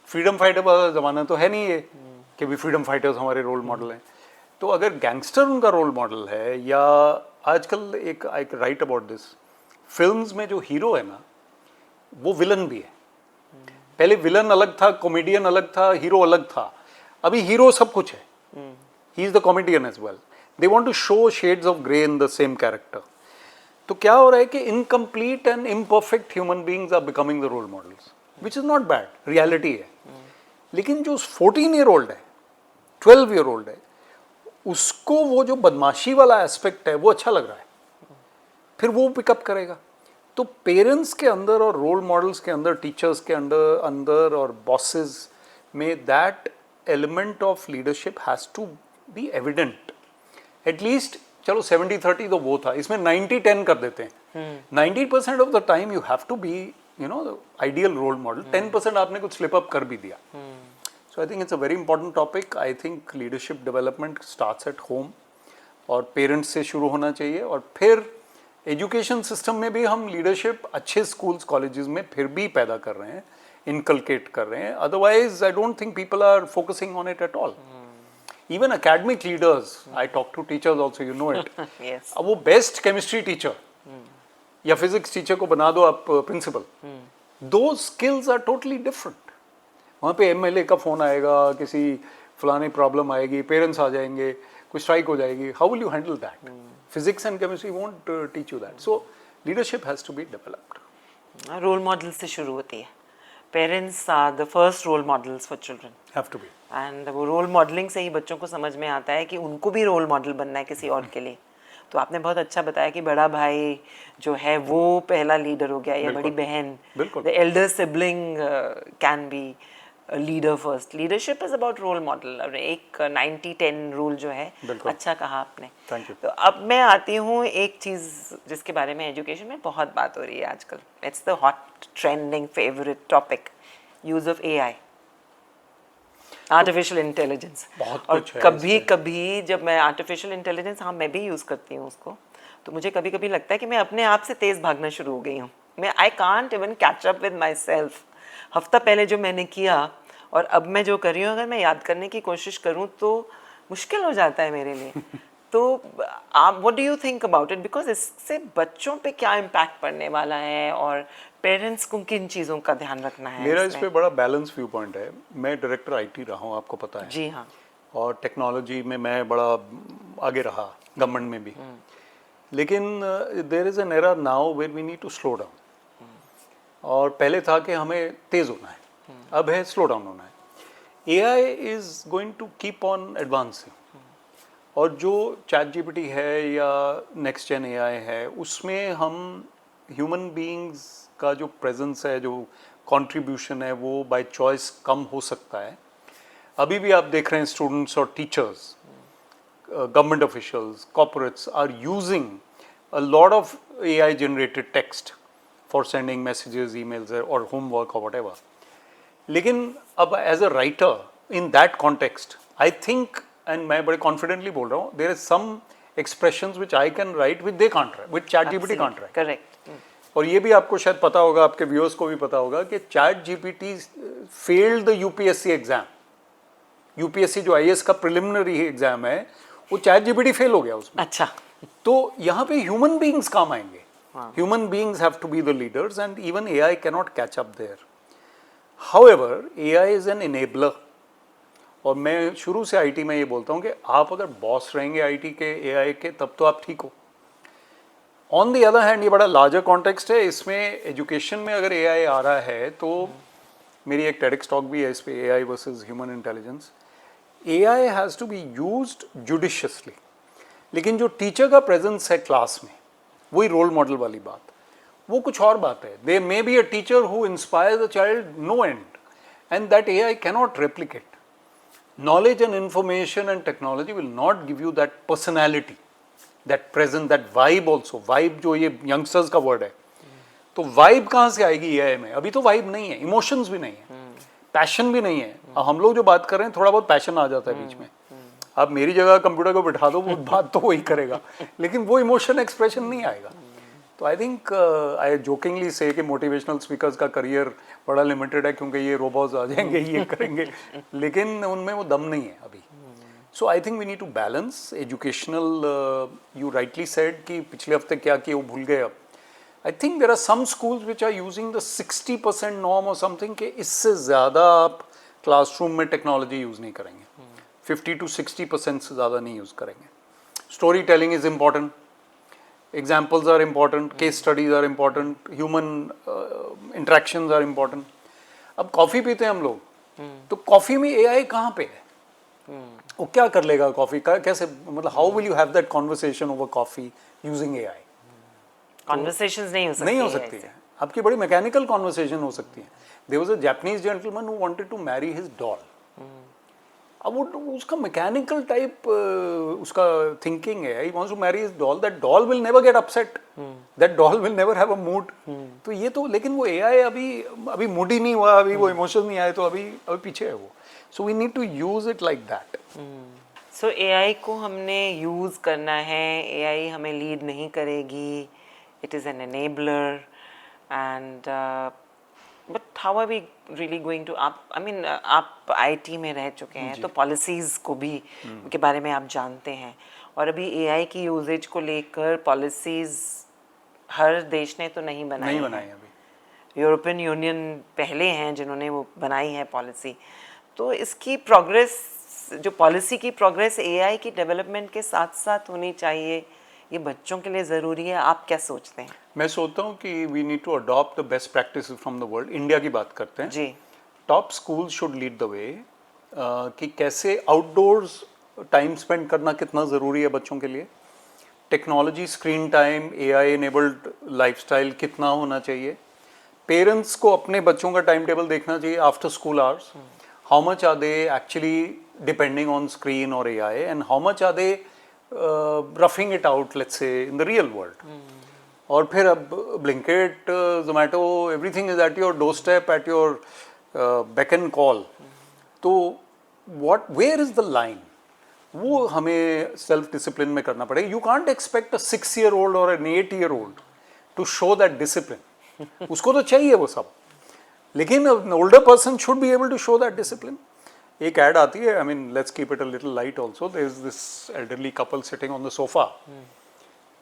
फ्रीडम फाइटर वाला ज़माना तो है नहीं ये कि भी फ्रीडम फाइटर्स हमारे रोल मॉडल हैं। तो अगर गैंगस्टर उनका रोल मॉडल है, या आजकल एक आई राइट अबाउट दिस, फिल्म्स में जो हीरो है ना वो विलन भी है। पहले विलन अलग था, कॉमेडियन अलग था, हीरो अलग था, अभी हीरो सब कुछ है, he is the comedian as well. They want to show shades of grey in the same character. तो क्या हो रहा है कि incomplete and imperfect human beings are becoming the role models, which is not bad, reality है। लेकिन जो 14-year-old है, 12-year-old है, उसको वो जो बदमाशी वाला एस्पेक्ट है वो अच्छा लग रहा है, फिर वो पिकअप करेगा। तो पेरेंट्स के अंदर और रोल मॉडल्स के अंदर, टीचर्स के अंदर और बॉसेस में that element of leadership has to be evident. At least चलो 70-30 तो वो था, इसमें 90-10 कर देते हैं। 90% of the time you have to be you know ideal role model, 10% आपने कुछ स्लिप अप कर भी दिया. So I think it's a very important topic. I think leadership development starts at home और पेरेंट्स से शुरू होना चाहिए, और फिर एजुकेशन सिस्टम में भी हम लीडरशिप अच्छे स्कूल्स कॉलेजेस में फिर भी पैदा कर रहे हैं, इनकलकेट कर रहे हैं. Otherwise I don't think people are focusing on it at all. Even academic leaders, I talk to teachers also, you know it. Yes. अब वो बेस्ट केमिस्ट्री टीचर या फिजिक्स टीचर को बना दो आप प्रिंसिपल, दो स्किल्स आर टोटली डिफरेंट. वहाँ पे एमएलए का फोन आएगा, किसी फलाने प्रॉब्लम आएगी, पेरेंट्स आ जाएंगे, कोई स्ट्राइक हो जाएगी. How will you handle that? Physics and chemistry won't teach you that. So leadership has to be developed. Role model से शुरू होती है. Parents are the first role models for children. Have to be. And वो role modelling से ही बच्चों को समझ में आता है कि उनको भी रोल मॉडल बनना है किसी और के लिए. तो आपने बहुत अच्छा बताया कि बड़ा भाई जो है वो पहला लीडर हो गया, या बड़ी बहन, the elder sibling can be leader first. Leadership is about role model. और एक 90-10 रूल जो है, अच्छा कहा आपने. Thank you. तो अब मैं आती हूँ एक चीज़ जिसके बारे में एजुकेशन में बहुत बात हो रही है आजकल. It's the hot trending favourite topic, use of AI, artificial intelligence. और कभी कभी जब मैं आर्टिफिशियल इंटेलिजेंस, हाँ मैं भी यूज़ करती हूँ उसको, तो मुझे कभी कभी लगता है कि मैं अपने आप से तेज़ भागना शुरू हो गई हूँ. मैं I can't even catch up with my self. हफ्ता पहले जो मैंने किया और अब मैं जो कर रही हूँ, अगर मैं याद करने की कोशिश करूँ तो मुश्किल हो जाता है मेरे लिए. तो आप what do you think about it? Because इससे बच्चों पे क्या इम्पैक्ट पड़ने वाला है और पेरेंट्स को किन चीज़ों का ध्यान रखना है? मेरा इस पे बड़ा बैलेंस व्यू पॉइंट है. मैं डायरेक्टर आईटी रहा हूँ, आपको पता है. जी हाँ. और टेक्नोलॉजी में मैं बड़ा आगे रहा, गवर्नमेंट में भी. लेकिन there is an era now where we need to slow down. और पहले था कि हमें तेज होना है, अब है स्लो डाउन होना है. AI is going to keep on advancing. और जो चैट जीपीटी है या नेक्स्ट जेन एआई है, उसमें हम ह्यूमन बीइंग्स का जो प्रेजेंस है, जो कंट्रीब्यूशन है, वो बाय चॉइस कम हो सकता है. अभी भी आप देख रहे हैं स्टूडेंट्स और teachers, government officials, corporates are using a lot of AI generated text for sending messages, emails और होमवर्क और व्हाटएवर. लेकिन अब as a writer in that context I think, and मैं बड़े कॉन्फिडेंटली बोल रहा हूँ, there is some expressions which I can write with they can't write, with chat GPT can't write. Correct. और ये भी आपको शायद पता होगा, आपके व्यूअर्स को भी पता होगा कि chat GPT failed the UPSC exam. UPSC जो आईएएस का प्रिलिमिनरी एग्जाम है, वो चैट जीपीटी फेल हो गया उसमें. अच्छा. तो यहाँ पे ह्यूमन बीइंग्स काम आएंगे. Human beings have to be the leaders and even AI can not catch up there. However AI is an enabler. और मैं शुरू से आईटी में ये बोलता हूँ कि आप अगर बॉस रहेंगे आईटी के, एआई के, तब तो आप ठीक हो. ऑन द अदर हैंड ये बड़ा लार्जर कॉन्टेक्स्ट है. इसमें एजुकेशन में अगर एआई आ रहा है तो मेरी एक टेडेक्स टॉक भी है इस पे, AI versus human intelligence. AI has to be used judiciously. लेकिन जो टीचर का प्रेजेंस है क्लास में, वही रोल मॉडल वाली बात, वो कुछ और बात है. They may be a teacher who inspires the child no end, and that AI cannot replicate. Knowledge and information and technology will not give you that personality, that presence, that vibe also. Vibe जो ये youngsters का word है, तो vibe कहाँ से आएगी AI में? अभी तो vibe नहीं है, emotions भी नहीं है, passion भी नहीं है. हम लोग जो बात कर रहे हैं, थोड़ा बहुत passion आ जाता है बीच में. आप मेरी जगह कंप्यूटर को बिठा दो, वो बात तो वही करेगा, लेकिन वो इमोशन एक्सप्रेशन नहीं आएगा. तो आई थिंक आई जोकिंगली से कि मोटिवेशनल स्पीकर्स का करियर बड़ा लिमिटेड है, क्योंकि ये रोबोट्स आ जाएंगे, ये करेंगे, लेकिन उनमें वो दम नहीं है अभी. So I think we need to balance educational. You rightly said कि पिछले हफ्ते क्या किया वो भूल गए. अब I think there are some schools which are using the 60% norm और समथिंग, कि इससे ज़्यादा आप क्लासरूम में टेक्नोलॉजी यूज़ नहीं करेंगे. 50 to 60% से ज़्यादा नहीं यूज़ करेंगे. Story telling is important, examples are important, case studies are important, human interactions are important. अब कॉफ़ी पीते हैं हम लोग, तो कॉफ़ी में एआई कहाँ पे है? वो क्या कर लेगा कॉफ़ी का? कैसे, मतलब how will you have that conversation over coffee using AI? Conversations नहीं हो सकती है. आपकी बड़ी मैकेनिकल कॉन्वर्सेशन हो सकती है. There was a Japanese gentleman who wanted to marry his doll. अब वो उसका मैकेनिकल टाइप उसका थिंकिंग है. He wants to marry his doll. That doll will never get upset. That doll will never have a mood. तो ये तो, लेकिन वो एआई अभी मूड ही नहीं हुआ, अभी वो इमोशन नहीं आए, तो अभी पीछे है वो। So we need to use it like that. So AI को हमने यूज़ करना है, एआई हमें लीड नहीं करेगी, it is an enabler and but how are we really going to, आप आई मीन आप आईटी में रह चुके हैं तो पॉलिसीज़ को भी के बारे में आप जानते हैं, और अभी एआई की यूजेज को लेकर पॉलिसीज़ हर देश ने तो नहीं बनाई हैं। अभी यूरोपियन यूनियन पहले हैं जिन्होंने वो बनाई है पॉलिसी। तो इसकी प्रोग्रेस, जो पॉलिसी की प्रोग्रेस एआई की डेवलपमेंट के साथ साथ होनी चाहिए, ये बच्चों के लिए ज़रूरी है। आप क्या सोचते हैं? मैं सोचता हूँ कि we need to adopt the best practices from the world. India की बात करते हैं जी। Top school should lead the way कि कैसे आउटडोर्स टाइम स्पेंड करना कितना ज़रूरी है बच्चों के लिए, technology, screen time, AI enabled lifestyle कितना होना चाहिए, पेरेंट्स को अपने बच्चों का टाइम टेबल देखना चाहिए after school hours, how much are they actually depending on screen और AI, and how much are they roughing it out let's say in the real world. और फिर अब Blinkit, Zomato, everything is at your door step, at your back and call. तो where is the line, वो हमें self discipline में करना पड़ेगा। You can't expect a 6-year-old और an 8-year-old to show that discipline. उसको तो चाहिए वो सब, लेकिन older person should be able to show that discipline. एक ऐड आती है, I mean let's keep it a little light also, there is this elderly couple sitting on the sofa,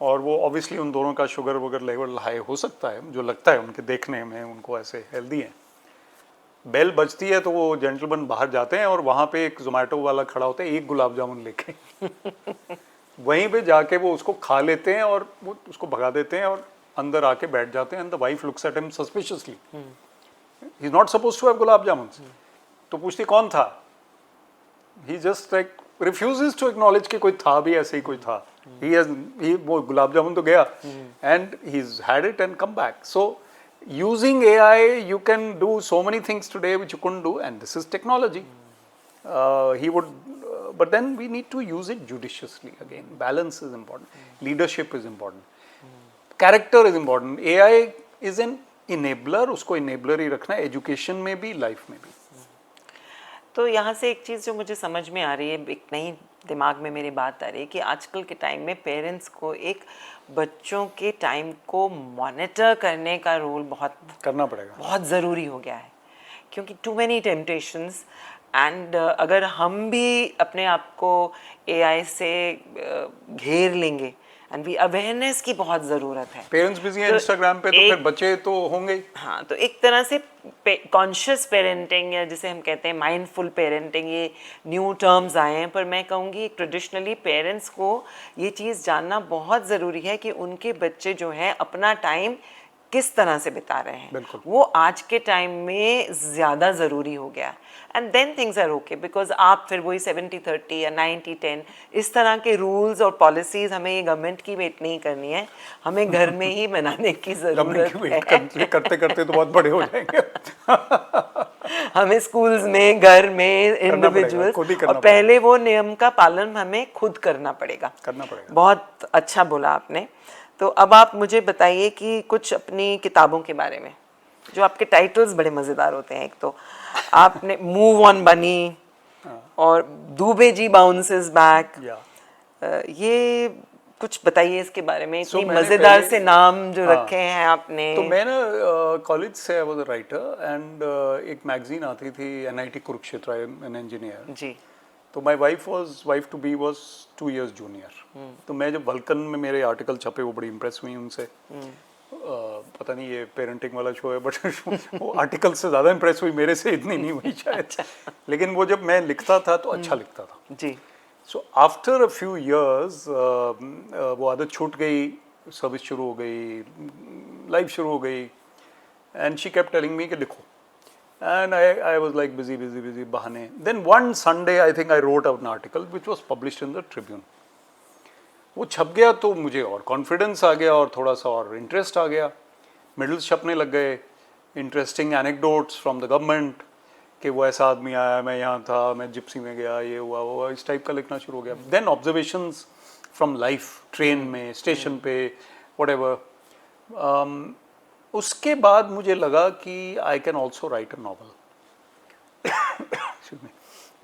और वो ऑब्वियसली उन दोनों का शुगर वगैरह लेवल हाई हो सकता है, जो लगता है उनके देखने में, उनको ऐसे हेल्दी हैं। बेल बजती है तो वो जेंटलमैन बाहर जाते हैं और वहाँ पे एक जोमेटो वाला खड़ा होता है, एक गुलाब जामुन लेके वहीं पे जाके वो उसको खा लेते हैं और वो उसको भगा देते हैं और अंदर आके बैठ जाते हैं। And the wife looks at him suspiciously, he is not supposed to have gulab jamun. तो पूछती कौन था, he just like refuses to acknowledge कि कोई था भी, ऐसे ही कोई था। वो गुलाब जामुन तो गया, and he has had it and come back. So using AI, you can do so many things today which you couldn't do, and this is technology. But then we need to use it judiciously. Again, balance is important, leadership is important, character is important. AI is an enabler, उसको enabler ही रखना है, education में भी, life में भी। तो यहाँ से एक चीज़ जो मुझे समझ में आ रही है, एक नई दिमाग में मेरी बात आ रही है कि आजकल के टाइम में पेरेंट्स को एक बच्चों के टाइम को मॉनिटर करने का रोल बहुत बहुत ज़रूरी हो गया है, क्योंकि टू मैनी टेम्पटेशंस। एंड अगर हम भी अपने आप को एआई से घेर लेंगे, एंड भी अवेयरनेस की बहुत ज़रूरत है। पेरेंट्स बिजी हैं इंस्टाग्राम पे, तो फिर बच्चे तो होंगे ही। हाँ, तो एक तरह से कॉन्शियस पेरेंटिंग, या जिसे हम कहते हैं माइंडफुल पेरेंटिंग, ये न्यू टर्म्स आए हैं, पर मैं कहूँगी ट्रेडिशनली पेरेंट्स को ये चीज़ जानना बहुत ज़रूरी है कि उनके बच्चे जो हैं अपना टाइम किस तरह से बिता रहे हैं। वो आज के टाइम में ज़्यादा ज़रूरी हो गया। And then things are okay, because आप फिर वही 70-30 या 90-10 इस तरह के रूल्स और पॉलिसीज़ हमें ये गवर्नमेंट की वेट नहीं करनी है, हमें घर में ही बनाने की ज़रूरत है। करते करते तो बहुत बड़े हो जाएंगे हमें स्कूल्स में, घर में, इंडिविजुअल्स, और पहले वो नियम का पालन हमें खुद करना पड़ेगा। बहुत अच्छा बोला आपने। तो अब आप मुझे बताइए कि कुछ अपनी किताबों के बारे में, जो आपके टाइटल्स बड़े मज़ेदार होते हैं। एक तो आपने मूव ऑन बनी, और दुबे जी बाउंसेस बैक, ये कुछ बताइए इसके बारे में। इतनी मज़ेदार से नाम जो रखे हैं आपने। तो मैं ना कॉलेज से I was a writer, and एक मैगजीन आती थी NIT Kurukshetra, I am an engineer जी। तो my wife to be was 2 years junior. तो मैं जब वल्कन में मेरे आर्टिकल छपे, वो बड़ी इम्प्रेस हुई उनसे। पता नहीं ये पेरेंटिंग वाला शो है, बट वो आर्टिकल से ज़्यादा इम्प्रेस हुई, मेरे से इतनी नहीं हुई शायद। लेकिन वो जब मैं लिखता था तो अच्छा लिखता था जी। So after a few years वो आदत छूट गई, सर्विस शुरू हो गई, लाइफ शुरू हो गई, and she kept telling me कि लिखो। And I was like busy, bahane. Then one Sunday, I think I wrote an article which was published in the Tribune. वो छप गया तो मुझे और कॉन्फिडेंस आ गया और थोड़ा सा और इंटरेस्ट आ गया। मिडल्स छपने लग गए, interesting anecdotes from the government, कि वो ऐसा आदमी आया, मैं यहाँ था, मैं जिप्सी में गया, ये हुआ वो, इस टाइप का लिखना शुरू हो गया। Then observations from life, train में, स्टेशन पे, व्हाटएवर। उसके बाद मुझे लगा कि I can also write a novel.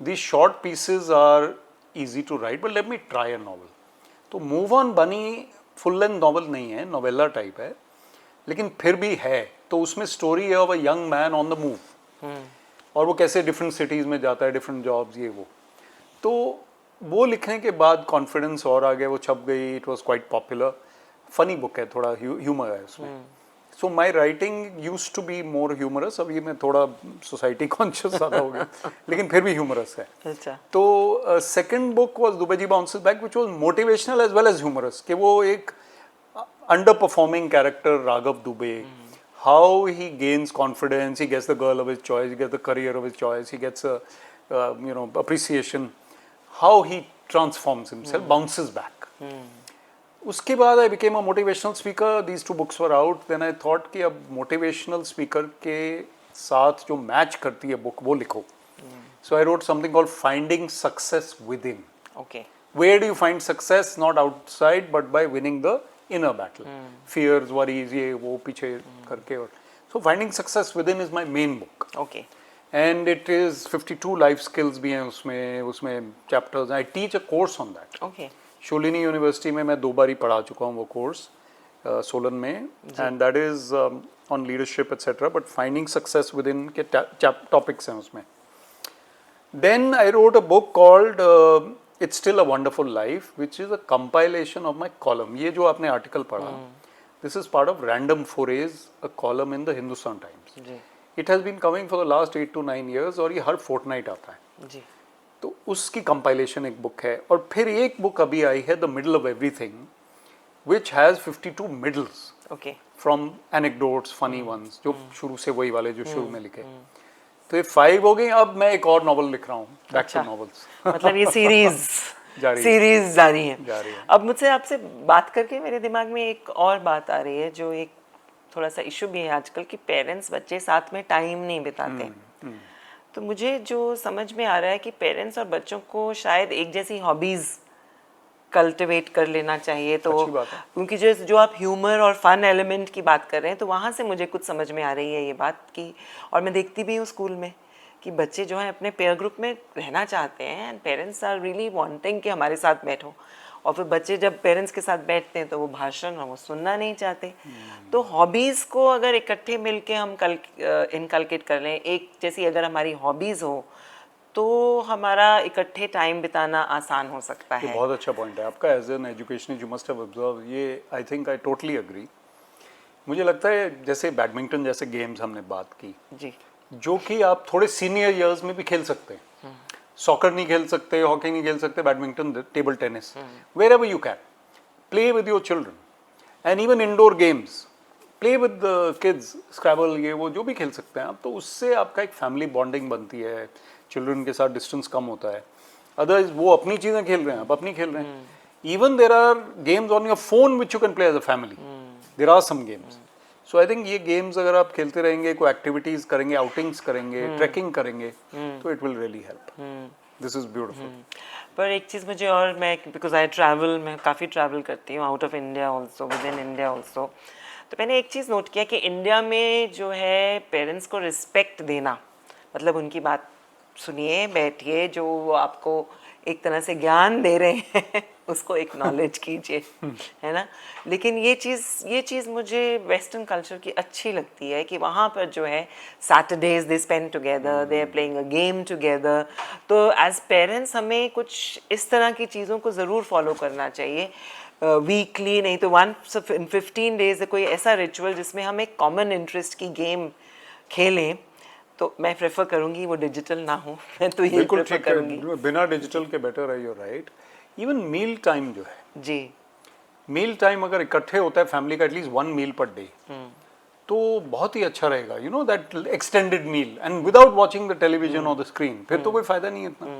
These short pieces are easy to write, but let me try a novel. तो मूव ऑन बनी फुल लेंथ नॉवल नहीं है, नोवेला टाइप है, लेकिन फिर भी है. तो उसमें स्टोरी है of a young man on the move, और वो कैसे डिफरेंट सिटीज़ में जाता है, डिफरेंट जॉब्स, ये वो. तो वो लिखने के बाद कॉन्फिडेंस और आ गया, वो छप गई. It was quite popular. Funny book है, थोड़ा ह्यूमर है उसमें. So my writing used to be more humorous. अब ये मैं थोड़ा सोसाइटी कॉन्शियस ज़्यादा हो गया, लेकिन फिर भी ह्यूमरस है. अच्छा. तो second book was Dube ji bounces back, which was motivational as well as humorous. कि वो एक underperforming character Raghav Dube, how he gains confidence, he gets the girl of his choice, he gets the career of his choice, he gets a appreciation, how he transforms himself, bounces back. उसके बाद I became a motivational speaker. These two books were out. Then I thought कि अब motivational speaker के साथ जो match करती है book वो लिखो. So I wrote something called Finding Success Within. Okay. Where do you find success? Not outside, but by winning the inner battle. Fears, worries, ये वो पीछे करके. और so Finding Success Within is my main book. Okay. And it is 52 life skills भी हैं उसमें chapters. I teach a course on that. Okay. Shoolini university में मैं 2 बार ही पढ़ा चुका हूँ वो कोर्स सोलन में. And that is on leadership etcetera, but finding success within के टॉपिक्स हैं उसमें. Then I wrote a book called it's still a wonderful life, which is a compilation of my column. ये जो आपने article पढ़ा, this is part of random forage, a column in the Hindustan times. It has been coming for the last 8 to 9 years, और ये हर Fortnite आता है. जी. तो उसकी कंपाइलेशन एक बुक है. और फिर एक बुक अभी आई है, the middle of everything, which has 52 middles Okay. From anecdotes, funny ones, जो शुरू से वही वाले जो शुरू में लिखे. तो ये 5 हो गई. अब मैं एक और नॉवल लिख रहा हूँ, बैक टू नॉवेल्स. मतलब ये सीरीज जारी जारी है. है. अब मुझसे आपसे बात करके मेरे दिमाग में एक और बात आ रही है, जो एक थोड़ा सा इशू भी है आजकल, कि पेरेंट्स बच्चे साथ में टाइम नहीं बिताते. तो मुझे जो समझ में आ रहा है कि पेरेंट्स और बच्चों को शायद एक जैसी हॉबीज़ कल्टिवेट कर लेना चाहिए. तो अच्छी बात है. क्योंकि जो आप ह्यूमर और फन एलिमेंट की बात कर रहे हैं, तो वहाँ से मुझे कुछ समझ में आ रही है ये बात की. और मैं देखती भी हूँ स्कूल में कि बच्चे जो हैं अपने पेयर ग्रुप में रहना चाहते हैं, and parents are really wanting कि हमारे साथ बैठो. और फिर बच्चे जब पेरेंट्स के साथ बैठते हैं तो वो भाषण वो सुनना नहीं चाहते. तो हॉबीज़ को अगर इकट्ठे मिलके हम इनकलकेट कर लें, एक जैसी अगर हमारी हॉबीज़ हो, तो हमारा इकट्ठे टाइम बिताना आसान हो सकता ये है. बहुत अच्छा पॉइंट है आपका. As an educationist you must have observe. ये I think I totally agree. मुझे लगता है जैसे बैडमिंटन जैसे गेम्स हमने बात की, जी. जो कि आप थोड़े सीनियर ईयर्स में भी खेल सकते हैं. सॉकर नहीं खेल सकते, हॉकी नहीं खेल सकते, badminton, table tennis, wherever you can play with your children. And even indoor games, play with the kids, scrabble, ये वो जो भी खेल सकते हैं आप. तो उससे आपका एक फैमिली बॉन्डिंग बनती है, चिल्ड्रन के साथ डिस्टेंस कम होता है. अदरवाइज वो अपनी चीज़ें खेल रहे हैं, आप अपनी खेल रहे हैं. Even there are games on your phone which you can play as a family. There are some games. So I think ये गेम्स अगर आप खेलते रहेंगे, कोई एक्टिविटीज करेंगे, आउटिंग्स करेंगे, ट्रैकिंग करेंगे, तो it will really help. This is beautiful. पर एक चीज़ मुझे और, मैं बिकॉज आई ट्रैवल, मैं काफ़ी ट्रैवल करती हूँ out of India also, with in India also. तो मैंने एक चीज़ नोट किया कि इंडिया में जो है पेरेंट्स को रिस्पेक्ट देना, मतलब उनकी बात सुनिए, बैठिए, जो आपको एक तरह से ज्ञान दे रहे हैं उसको एक्नॉलेज कीजिए, है ना. लेकिन ये चीज़ मुझे वेस्टर्न कल्चर की अच्छी लगती है कि वहाँ पर जो है Saturdays they spend together, they are playing a game together. तो एज पेरेंट्स हमें कुछ इस तरह की चीज़ों को ज़रूर फॉलो करना चाहिए वीकली, नहीं तो 1 in 15 days कोई ऐसा रिचुअल जिसमें हम एक कॉमन इंटरेस्ट की गेम खेलें. तो मैं प्रेफर करूंगी वो डिजिटल ना हो. मैं तो ये बिल्कुल प्रेफर ठीक है, करूंगी. बिना डिजिटल के बेटर है. You're right. Even meal time जो है, जी. मील टाइम अगर इकट्ठे होता है फैमिली का, एटलीस्ट 1 meal पर डे, तो बहुत ही अच्छा रहेगा. You know that extended meal, and without watching the television और द स्क्रीन, फिर तो कोई फायदा नहीं है इतना.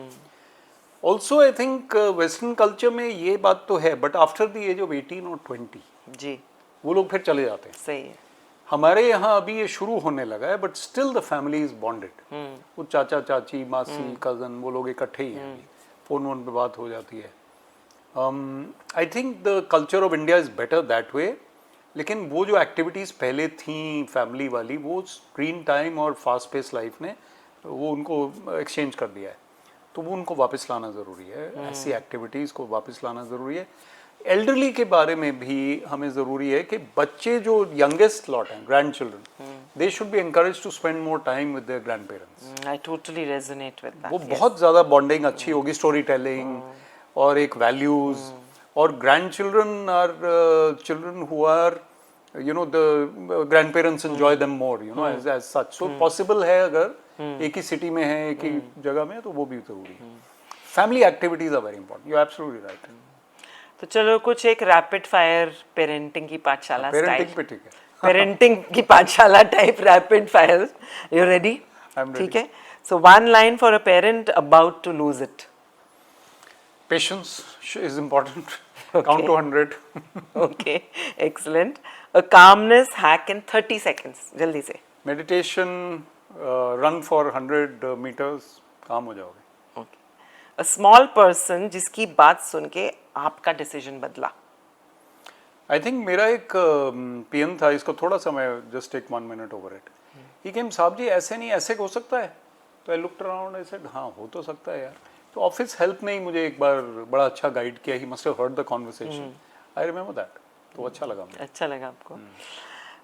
Also I think western culture में ये बात तो है, but after the age of 18 और 20 जी. वो लोग फिर चले जाते हैं. सही है. हमारे यहाँ अभी ये शुरू होने लगा है, but still the family is bonded. वो चाचा चाची, मासी, कजन, वो लोग इकट्ठे ही हैं. फोन वोन पे बात हो जाती है. आई think the culture of India is better that way. लेकिन वो जो एक्टिविटीज़ पहले थी फैमिली वाली, वो स्क्रीन टाइम और फास्ट पेस लाइफ ने वो उनको एक्सचेंज कर दिया है, तो वो उनको वापस लाना ज़रूरी है। ऐसी एक्टिविटीज़ को वापस लाना ज़रूरी है। एल्डरली के बारे में भी हमें ज़रूरी है कि बच्चे जो यंगेस्ट लॉट हैं, grandchildren, they should be encouraged to spend more time with their grandparents. I totally resonate with that. वो yes. बहुत ज़्यादा बॉन्डिंग अच्छी होगी, स्टोरी टेलिंग और एक वैल्यूज़। और grandchildren are children who are the grandparents enjoy them more, as such. So possible है अगर एक ही सिटी में है, एक ही जगह में, तो वो भी जरूरी है। Family activities are very important, you are absolutely right. तो चलो कुछ एक रैपिड फायर पेरेंटिंग की पाठशाला पेरेंटिंग स्टाइल, पे ठीक है। पेरेंटिंग की पाठशाला type rapid fire, you ready? I'm ready. ठीक है, so one line for a parent about to lose it. Patience is important, count to 100। Okay, excellent. A calmness hack in 30 seconds, जल्दी से। Meditation, run for 100 metres, काम हो जाओगे। Okay, a small person जिसकी बात सुन के आपका डिसीजन बदला। आई थिंक मेरा एक पीएम था, इसको थोड़ा सा मैं just take 1 minute over it. He came, साहब जी ऐसे नहीं, ऐसे हो सकता है? तो I looked around, I said हाँ हो तो सकता है यार। तो ऑफिस हेल्प ने ही मुझे एक बार बड़ा अच्छा गाइड किया। He must have heard the conversation, I remember that. तो अच्छा लगा मुझे। अच्छा लगा आपको?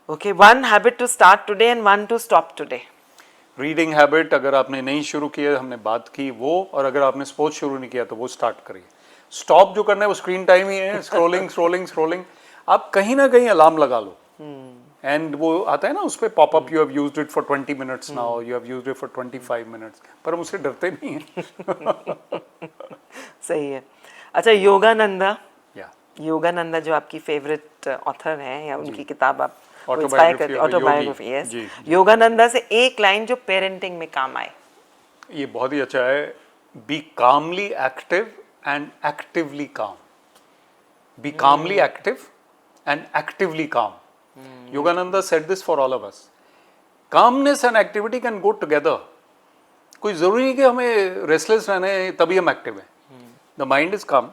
Okay, one habit to start today and one to stop today. Reading habit अगर आपने नहीं शुरू किया, हमने बात की वो, और अगर आपने स्पोर्ट्स शुरू नहीं किया तो वो स्टार्ट करिए। स्टॉप जो करना है वो स्क्रीन टाइम ही है, स्क्रोलिंग स्क्रोलिंग स्क्रोलिंग। आप कहीं ना कहीं अलार्म लगा लो, एंड वो आता है ना उस पर popup, you have used it for 20 minutes now, you have used it for 25 minutes, पर हम उससे डरते नहीं हैं। सही है। अच्छा, योगानंदा, या योगानंदा जो आपकी फेवरेट ऑथर हैं, या उनकी किताब आप Autobiography of a autobiography, yogi। Yes, जी। योगानंदा से एक लाइन जो पेरेंटिंग में काम आए। ये बहुत ही अच्छा है। Be calmly active and actively calm. Be calmly active and actively calm. Yogananda said this for all of us. Calmness and activity can go together. कोई जरूरी नहीं कि हमें रेस्टलेस रहना है तभी हम एक्टिव हैं। The mind is calm,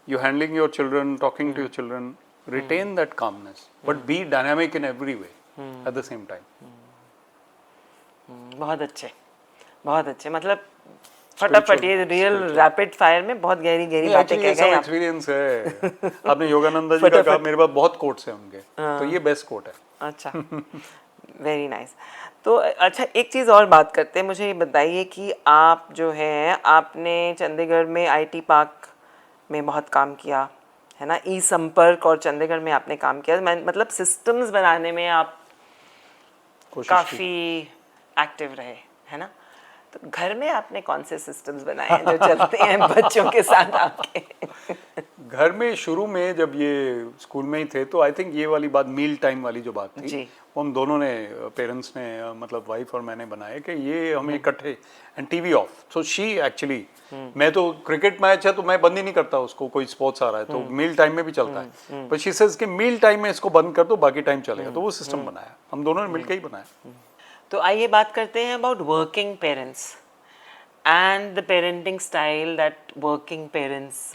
you handling your children, talking to your children, retain that calmness, but be dynamic in every way at the same time. बहुत अच्छे, बहुत अच्छे। मतलब फटाफट ये रियल रैपिड फायर में बहुत गहरी गहरी बातें कह गए आप। एक्सपीरियंस है। आपने योगानंदा जी का कहा, मेरे पास बहुत कोट्स हैं उनके, तो ये बेस्ट कोट है। अच्छा, वेरी नाइस। तो अच्छा, एक चीज़ और बात करते हैं। मुझे ये बताइए कि आप जो है, आपने चंडीगढ़ में आईटी पार्क में बहुत काम किया है ना, ई संपर्क और चंडीगढ़ में आपने काम किया। मतलब सिस्टम्स बनाने में आप काफ़ी एक्टिव रहे, है ना? तो घर में आपने कौन से सिस्टम्स बनाए हैं जो चलते हैं बच्चों के साथ आपके? घर में शुरू में जब ये स्कूल में ही थे, तो आई थिंक ये वाली बात, मील टाइम वाली जो बात थी, जी। वो हम दोनों ने, पेरेंट्स ने, मतलब वाइफ और मैंने बनाया कि ये हमें इकट्ठे, and TV off. So she actually, मैं तो क्रिकेट मैच है तो मैं बंद ही नहीं करता उसको, कोई स्पोर्ट्स आ रहा है तो मील टाइम में भी चलता है, पर शी सेज कि मील टाइम में इसको बंद कर दो, बाकी टाइम चलेगा। तो वो सिस्टम बनाया, हम दोनों ने मिलकर ही बनाया। तो आइए बात करते हैं about working parents and the parenting style that working parents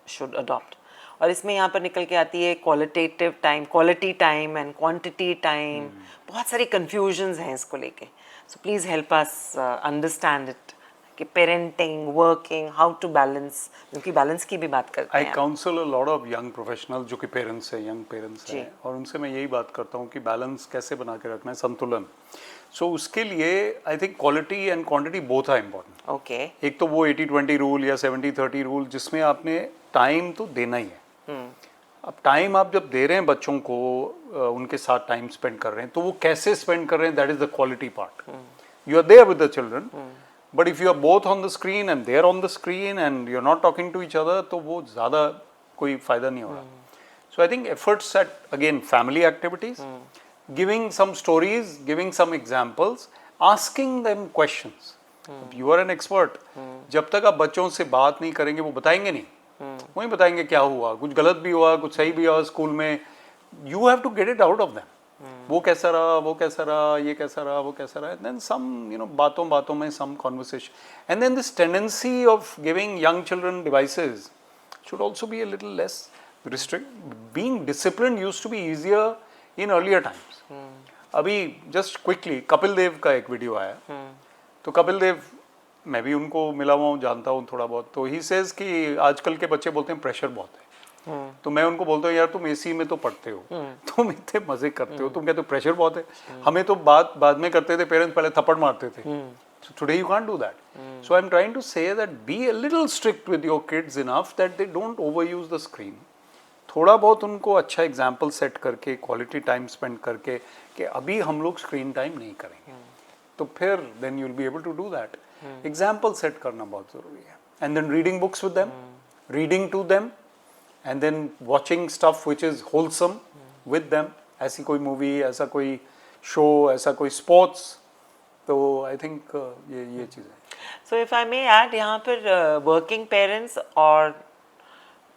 should adopt. और इसमें यहाँ पर निकल के आती है qualitative time, quality time and quantity time. बहुत सारी कन्फ्यूजन्स हैं इसको लेके। So please help us understand it कि parenting, working, how to balance, क्योंकि बैलेंस की भी बात करते आई हैं। Counsel a lot of young professional जो कि पेरेंट्स हैं, यंग पेरेंट्स हैं, और उनसे मैं यही बात करता हूँ कि बैलेंस कैसे बना के रखना है, संतुलन। सो उसके लिए I think quality and quantity both are important. Okay, एक तो वो 80-20 रूल या 70-30 रूल, जिसमें आपने टाइम तो देना ही है। अब टाइम आप जब दे रहे हैं बच्चों को, उनके साथ टाइम स्पेंड कर रहे हैं, तो वो कैसे स्पेंड कर रहे हैं, that is the quality part. You are there with the children, but if you are both on the screen and they are on the screen and you are not talking to each other, तो वो ज़्यादा कोई फायदा नहीं हो रहा। So I think efforts at again family activities, giving some stories, giving some examples, asking them questions. You are an expert, जब तक आप बच्चों से बात नहीं करेंगे वो बताएंगे नहीं। वही बताएंगे क्या हुआ, कुछ गलत भी हुआ, कुछ सही भी हुआ स्कूल में। You have to get it out of them. वो कैसा रहा, वो कैसा रहा, ये कैसा रहा, वो कैसा रहा, देन सम बातों बातों में some conversation, and then this tendency of giving young children devices should also be a little less, being disciplined used to be easier in earlier times. अभी just quickly कपिल देव का एक वीडियो आया, तो कपिल देव, मैं भी उनको मिला हुआ हूँ, जानता हूँ थोड़ा बहुत, तो ही सेज कि आजकल के बच्चे बोलते हैं प्रेशर बहुत है। तो मैं उनको बोलता हूँ यार तुम एसी में तो पढ़ते हो, तुम इतने मजे करते हो, तुम कहते हो प्रेशर बहुत है। हमें तो बाद में करते थे, पेरेंट्स पहले थप्पड़ मारते थे। So today you can't do that. So I'm trying to say that be a little strict with your kids enough that they don't overuse the screen. थोड़ा बहुत उनको अच्छा एग्जाम्पल सेट करके, क्वालिटी टाइम स्पेंड करके कि अभी हम लोग स्क्रीन टाइम नहीं करेंगे, तो फिर then you will be able to do that. Example set करना बहुत ज़रूरी है। And then reading books with them, reading to them, and then watching stuff which is wholesome with them. ऐसी कोई मूवी, ऐसा कोई शो, ऐसा कोई स्पोर्ट्स, तो आई थिंक ये चीज़ है। So if I may add यहाँ पर वर्किंग पेरेंट्स और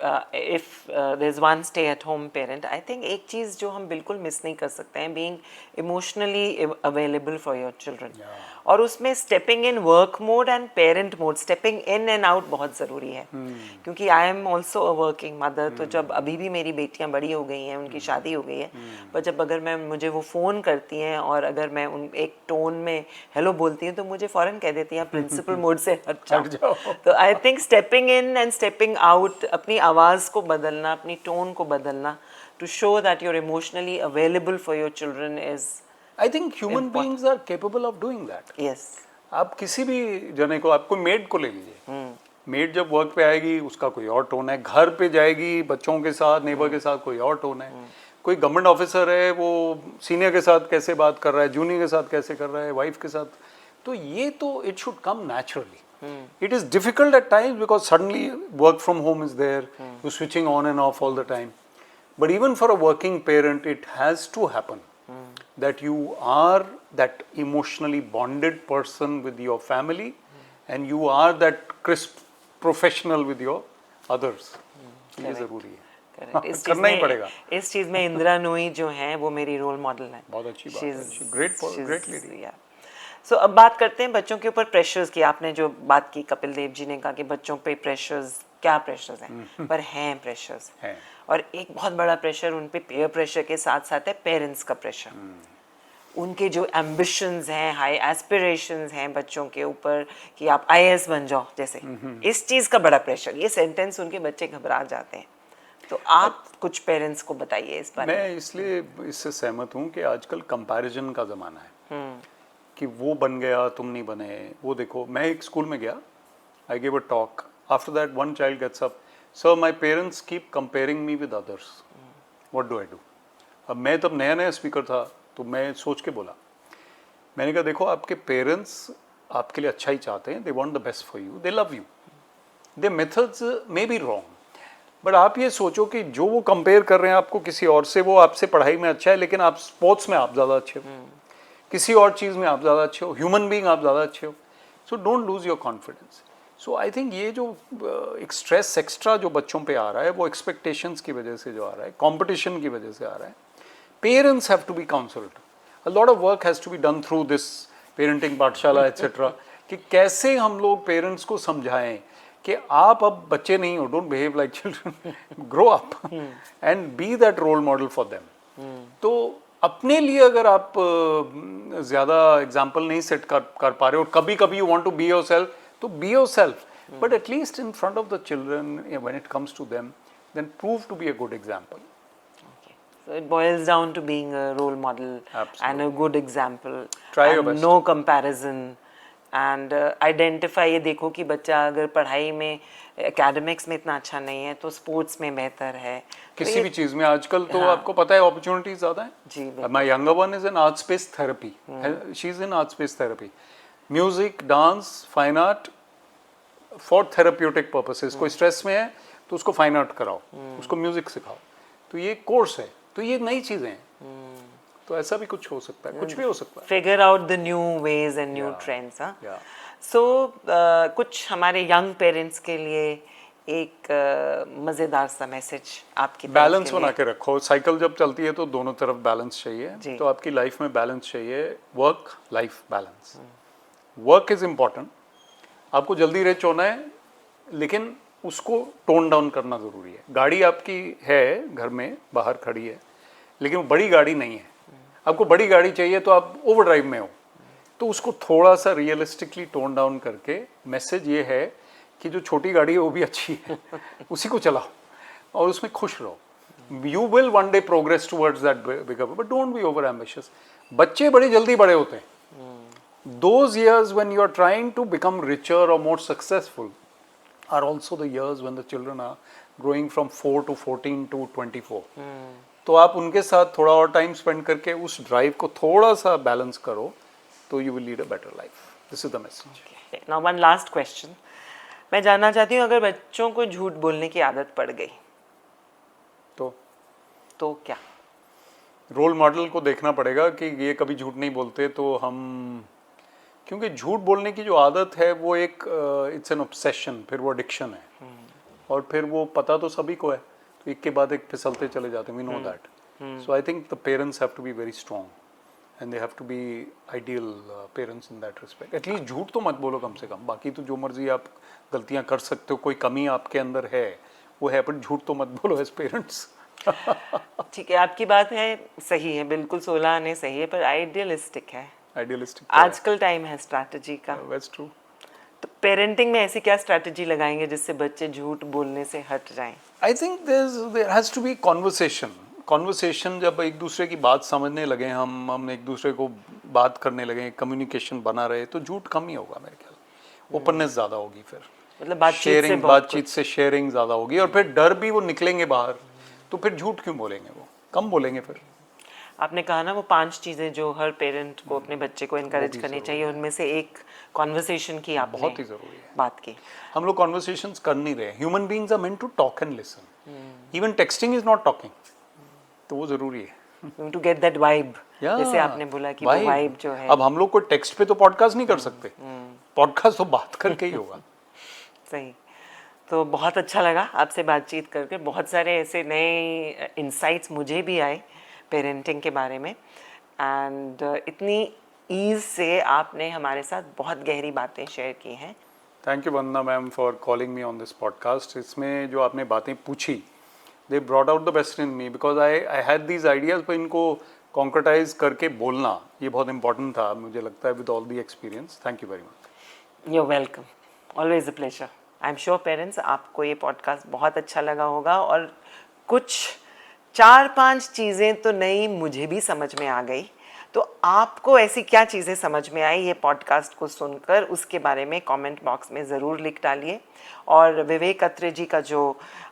if there is one stay at home parent, I think एक चीज़ जो हम बिल्कुल मिस नहीं कर सकते हैं, being emotionally available for your children. और उसमें stepping in work mode and parent mode, stepping in and out बहुत ज़रूरी है। क्योंकि I am also a working mother, तो जब अभी भी मेरी बेटियां बड़ी हो गई हैं, उनकी शादी हो गई है, पर जब अगर मुझे वो फ़ोन करती हैं और अगर मैं उन एक टोन में हेलो बोलती हूँ, तो मुझे फ़ौरन कह देती हैं प्रिंसिपल मोड से हट जाओ। तो I think stepping in and stepping out, अपनी आवाज़ को बदलना, अपनी टोन को बदलना, to show that you're emotionally available for your children is, I think human beings are capable of doing that. yes. आप किसी भी जने को, आपको मेड को ले लीजिए, मेड जब वर्क पे आएगी उसका कोई और टोन है, घर पे जाएगी बच्चों के साथ, नेबर के साथ कोई और टोन है, कोई गवर्नमेंट ऑफिसर है वो सीनियर के साथ कैसे बात कर रहा है, जूनियर के साथ कैसे कर रहा है, वाइफ के साथ, तो ये तो it should come naturally. It is difficult at times because suddenly work from home is there, you switching on and off all the time, but even for a working parent it has to happen that you are that emotionally bonded person with your family and you are that crisp professional with your others. ये ज़रूरी है, करना ही पड़ेगा। इस चीज़ में इंदिरा नूई जो हैं वो मेरी रोल मॉडल हैं। बहुत अच्छी बात है, ग्रेट लेडी। सो अब बात करते हैं बच्चों के ऊपर प्रेशर्स की। आपने जो बात की, कपिल देव जी ने कहा कि बच्चों पे प्रेशर्स, क्या प्रेशर्स हैं, पर हैं प्रेशर्स हैं। और एक बहुत बड़ा प्रेशर उन पे पेयर प्रेशर के साथ साथ है पेरेंट्स का प्रेशर। उनके जो एम्बिशंस हैं, हाई एस्पिरेशंस हैं बच्चों के ऊपर कि आप IAS बन जाओ जैसे, इस चीज़ का बड़ा प्रेशर, ये सेंटेंस उनके बच्चे घबरा जाते हैं। तो आप कुछ पेरेंट्स को बताइए इस बारे में। मैं इसलिए इससे सहमत हूँ कि आजकल कंपैरिजन का ज़माना है कि वो बन गया तुम नहीं बने। वो देखो, मैं एक स्कूल में गया, I give a talk, after that one child gets up, sir my parents keep comparing me with others, what do I do. अब मैं तब नया स्पीकर था, तो मैं सोच के बोला, मैंने कहा देखो आपके पेरेंट्स आपके लिए अच्छा ही चाहते हैं, they want the best for you, they love you, they methods may be wrong, but आप ये सोचो कि जो वो कंपेयर कर रहे हैं आपको किसी और से, वो आपसे पढ़ाई में अच्छा है लेकिन आप स्पोर्ट्स में आप ज़्यादा अच्छे हो, किसी और चीज़ में आप ज़्यादा अच्छे हो, ह्यूमन बीइंग आप ज़्यादा अच्छे हो, so don't lose your confidence. So I think ये जो एक स्ट्रेस एक्स्ट्रा जो बच्चों पे आ रहा है, वो एक्सपेक्टेशंस की वजह से जो आ रहा है, कंपटीशन की वजह से आ रहा है। Parents have to be counselled, a lot of work has to be done through this parenting पाठशाला एट्सेट्रा, कि कैसे हम लोग पेरेंट्स को समझाएं कि आप अब बच्चे नहीं हो, don't behave like children, grow up and be that role model for them. तो अपने लिए अगर आप ज़्यादा एग्जाम्पल नहीं सेट कर पा रहे हो, और कभी कभी you want to be yourself, तो be yourself, but at least in front of the children when it comes to them, then prove to be a good example. So it boils down to being a role model. Absolutely. And a good example. Try your and best. No comparison. And identify, ये देखो कि बच्चा अगर पढ़ाई में, academics में इतना अच्छा नहीं है, तो sports में बेहतर है। किसी भी चीज़ में आजकल तो आपको पता है अपॉर्चुनिटीज ज़्यादा है। जी, my younger one is in art space therapy, she is in art space therapy, music, dance, fine art for therapeutic purposes. कोई स्ट्रेस में है तो उसको फाइन आर्ट कराओ, उसको म्यूजिक सिखाओ, तो ये कोर्स है, तो ये नई चीज़ें हैं। तो ऐसा भी कुछ हो सकता है, कुछ भी हो सकता है। Figure out the new ways and new trends, हाँ। Yeah. So कुछ हमारे यंग पेरेंट्स के लिए एक मज़ेदार सा मैसेज आपकी तरफ बैलेंस के लिए। बना के रखो। साइकिल जब चलती है तो दोनों तरफ बैलेंस चाहिए, तो आपकी लाइफ में बैलेंस चाहिए, work life balance. Work is important, आपको जल्दी रिच होना है, लेकिन उसको टोन डाउन करना ज़रूरी है। गाड़ी आपकी है घर में बाहर खड़ी है, लेकिन वो बड़ी गाड़ी नहीं है। आपको बड़ी गाड़ी चाहिए तो आप ओवर ड्राइव में हो, तो उसको थोड़ा सा रियलिस्टिकली टोन डाउन करके मैसेज ये है कि जो छोटी गाड़ी है वो भी अच्छी है, उसी को चलाओ और उसमें खुश रहो। You will one day progress towards that bigger, but don't be over ambitious. बच्चे बड़े जल्दी बड़े होते हैं। Those years when you are trying to become richer or more successful are also the years when the children are growing from 4 to 14 to 24. तो आप उनके साथ थोड़ा और टाइम स्पेंड करके उस ड्राइव को थोड़ा सा बैलेंस करो, तो you will lead a better life. This is the message. Now one last question, मैं जानना चाहती हूँ अगर बच्चों को झूठ बोलने की आदत पड़ गई तो क्या? रोल मॉडल को देखना पड़ेगा कि ये कभी झूठ नहीं बोलते, तो हम, क्योंकि झूठ बोलने की जो आदत है वो एक इट्स एन ऑब्सेशन, फिर वो एडिक्शन है, और फिर वो पता तो सभी को है, तो एक के बाद एक फिसलते चले जाते हैं, we know that. So I think the parents have to be very strong and they have to be ideal parents in that respect. At least झूठ तो मत बोलो कम से कम, बाकी तो जो मर्जी आप गलतियाँ कर सकते हो, कोई कमी आपके अंदर है वो है, पर झूठ तो मत बोलो एज पेरेंट्स। ठीक है, आपकी बात है, सही है, बिल्कुल 16 आने सही है, पर आइडियलिस्टिक है। आइडियलिस्टिक आजकल टाइम है स्ट्रैटेजी का। That's true. तो पेरेंटिंग में ऐसी क्या स्ट्रैटेजी लगाएंगे जिससे बच्चे झूठ बोलने से हट जाएं? I think there has to be conversation. जब एक दूसरे की बात समझने लगे, हम एक दूसरे को बात करने लगे, कम्युनिकेशन बना रहे, तो झूठ कम ही होगा मेरे ख्याल। ओपननेस ज़्यादा होगी, फिर मतलब बातचीत से शेयरिंग ज़्यादा होगी, और फिर डर भी वो निकलेंगे बाहर, तो फिर झूठ क्यों बोलेंगे, वो कम बोलेंगे फिर। आपने कहा ना वो 5 चीज़ें जो हर पेरेंट को अपने बच्चे को इनकरेज करनी चाहिए, उनमें से एक कॉन्वर्सेशन की आपने बहुत ही ज़रूरी है। बात की। हम लोग कॉन्वर्सेशंस कर नहीं रहे। Human beings are meant to talk and listen. Even texting is not talking, तो वो ज़रूरी है। टू गेट दैट वाइब, जैसे आपने बोला कि वो वाइब जो है। अब हम लोग कोई टेक्स्ट पे तो पॉडकास्ट नहीं कर सकते, पॉडकास्ट तो बात करके ही होगा। सही। तो बहुत अच्छा लगा आपसे बातचीत करके, बहुत सारे ऐसे नए इंसाइट्स मुझे भी आए पेरेंटिंग के बारे में, एंड इतनी ईज़ से आपने हमारे साथ बहुत गहरी बातें शेयर की हैं। Thank you Vandana ma'am for calling me on this podcast. इसमें जो आपने बातें पूछी, they brought out the best in me, because I had these ideas, पर इनको कॉन्क्रेटाइज करके बोलना ये बहुत इंपॉर्टेंट था, मुझे लगता है, with all the experience. Thank you very much. You welcome, always a pleasure. I am sure parents आपको ये पॉडकास्ट बहुत अच्छा लगा होगा, और कुछ 4-5 चीज़ें तो नई मुझे भी समझ में आ गई। तो आपको ऐसी क्या चीज़ें समझ में आई ये पॉडकास्ट को सुनकर, उसके बारे में कमेंट बॉक्स में ज़रूर लिख डालिए। और विवेक अत्रे जी का जो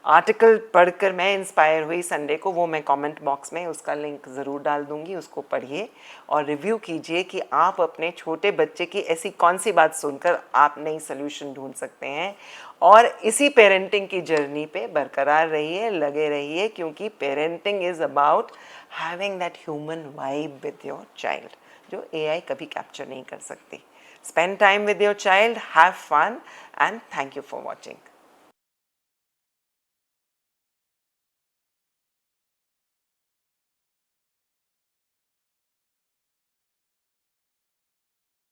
आर्टिकल पढ़कर मैं इंस्पायर हुई संडे को, वो मैं कमेंट बॉक्स में उसका लिंक ज़रूर डाल दूँगी, उसको पढ़िए और रिव्यू कीजिए कि आप अपने छोटे बच्चे की ऐसी कौन सी बात सुनकर आप नई सोल्यूशन ढूंढ सकते हैं। और इसी पेरेंटिंग की जर्नी पे बरकरार रहिए, लगे रहिए, क्योंकि parenting is about having that human vibe with your child, जो AI कभी कैप्चर नहीं कर सकती। Spend time with your child, have fun, and thank you for watching.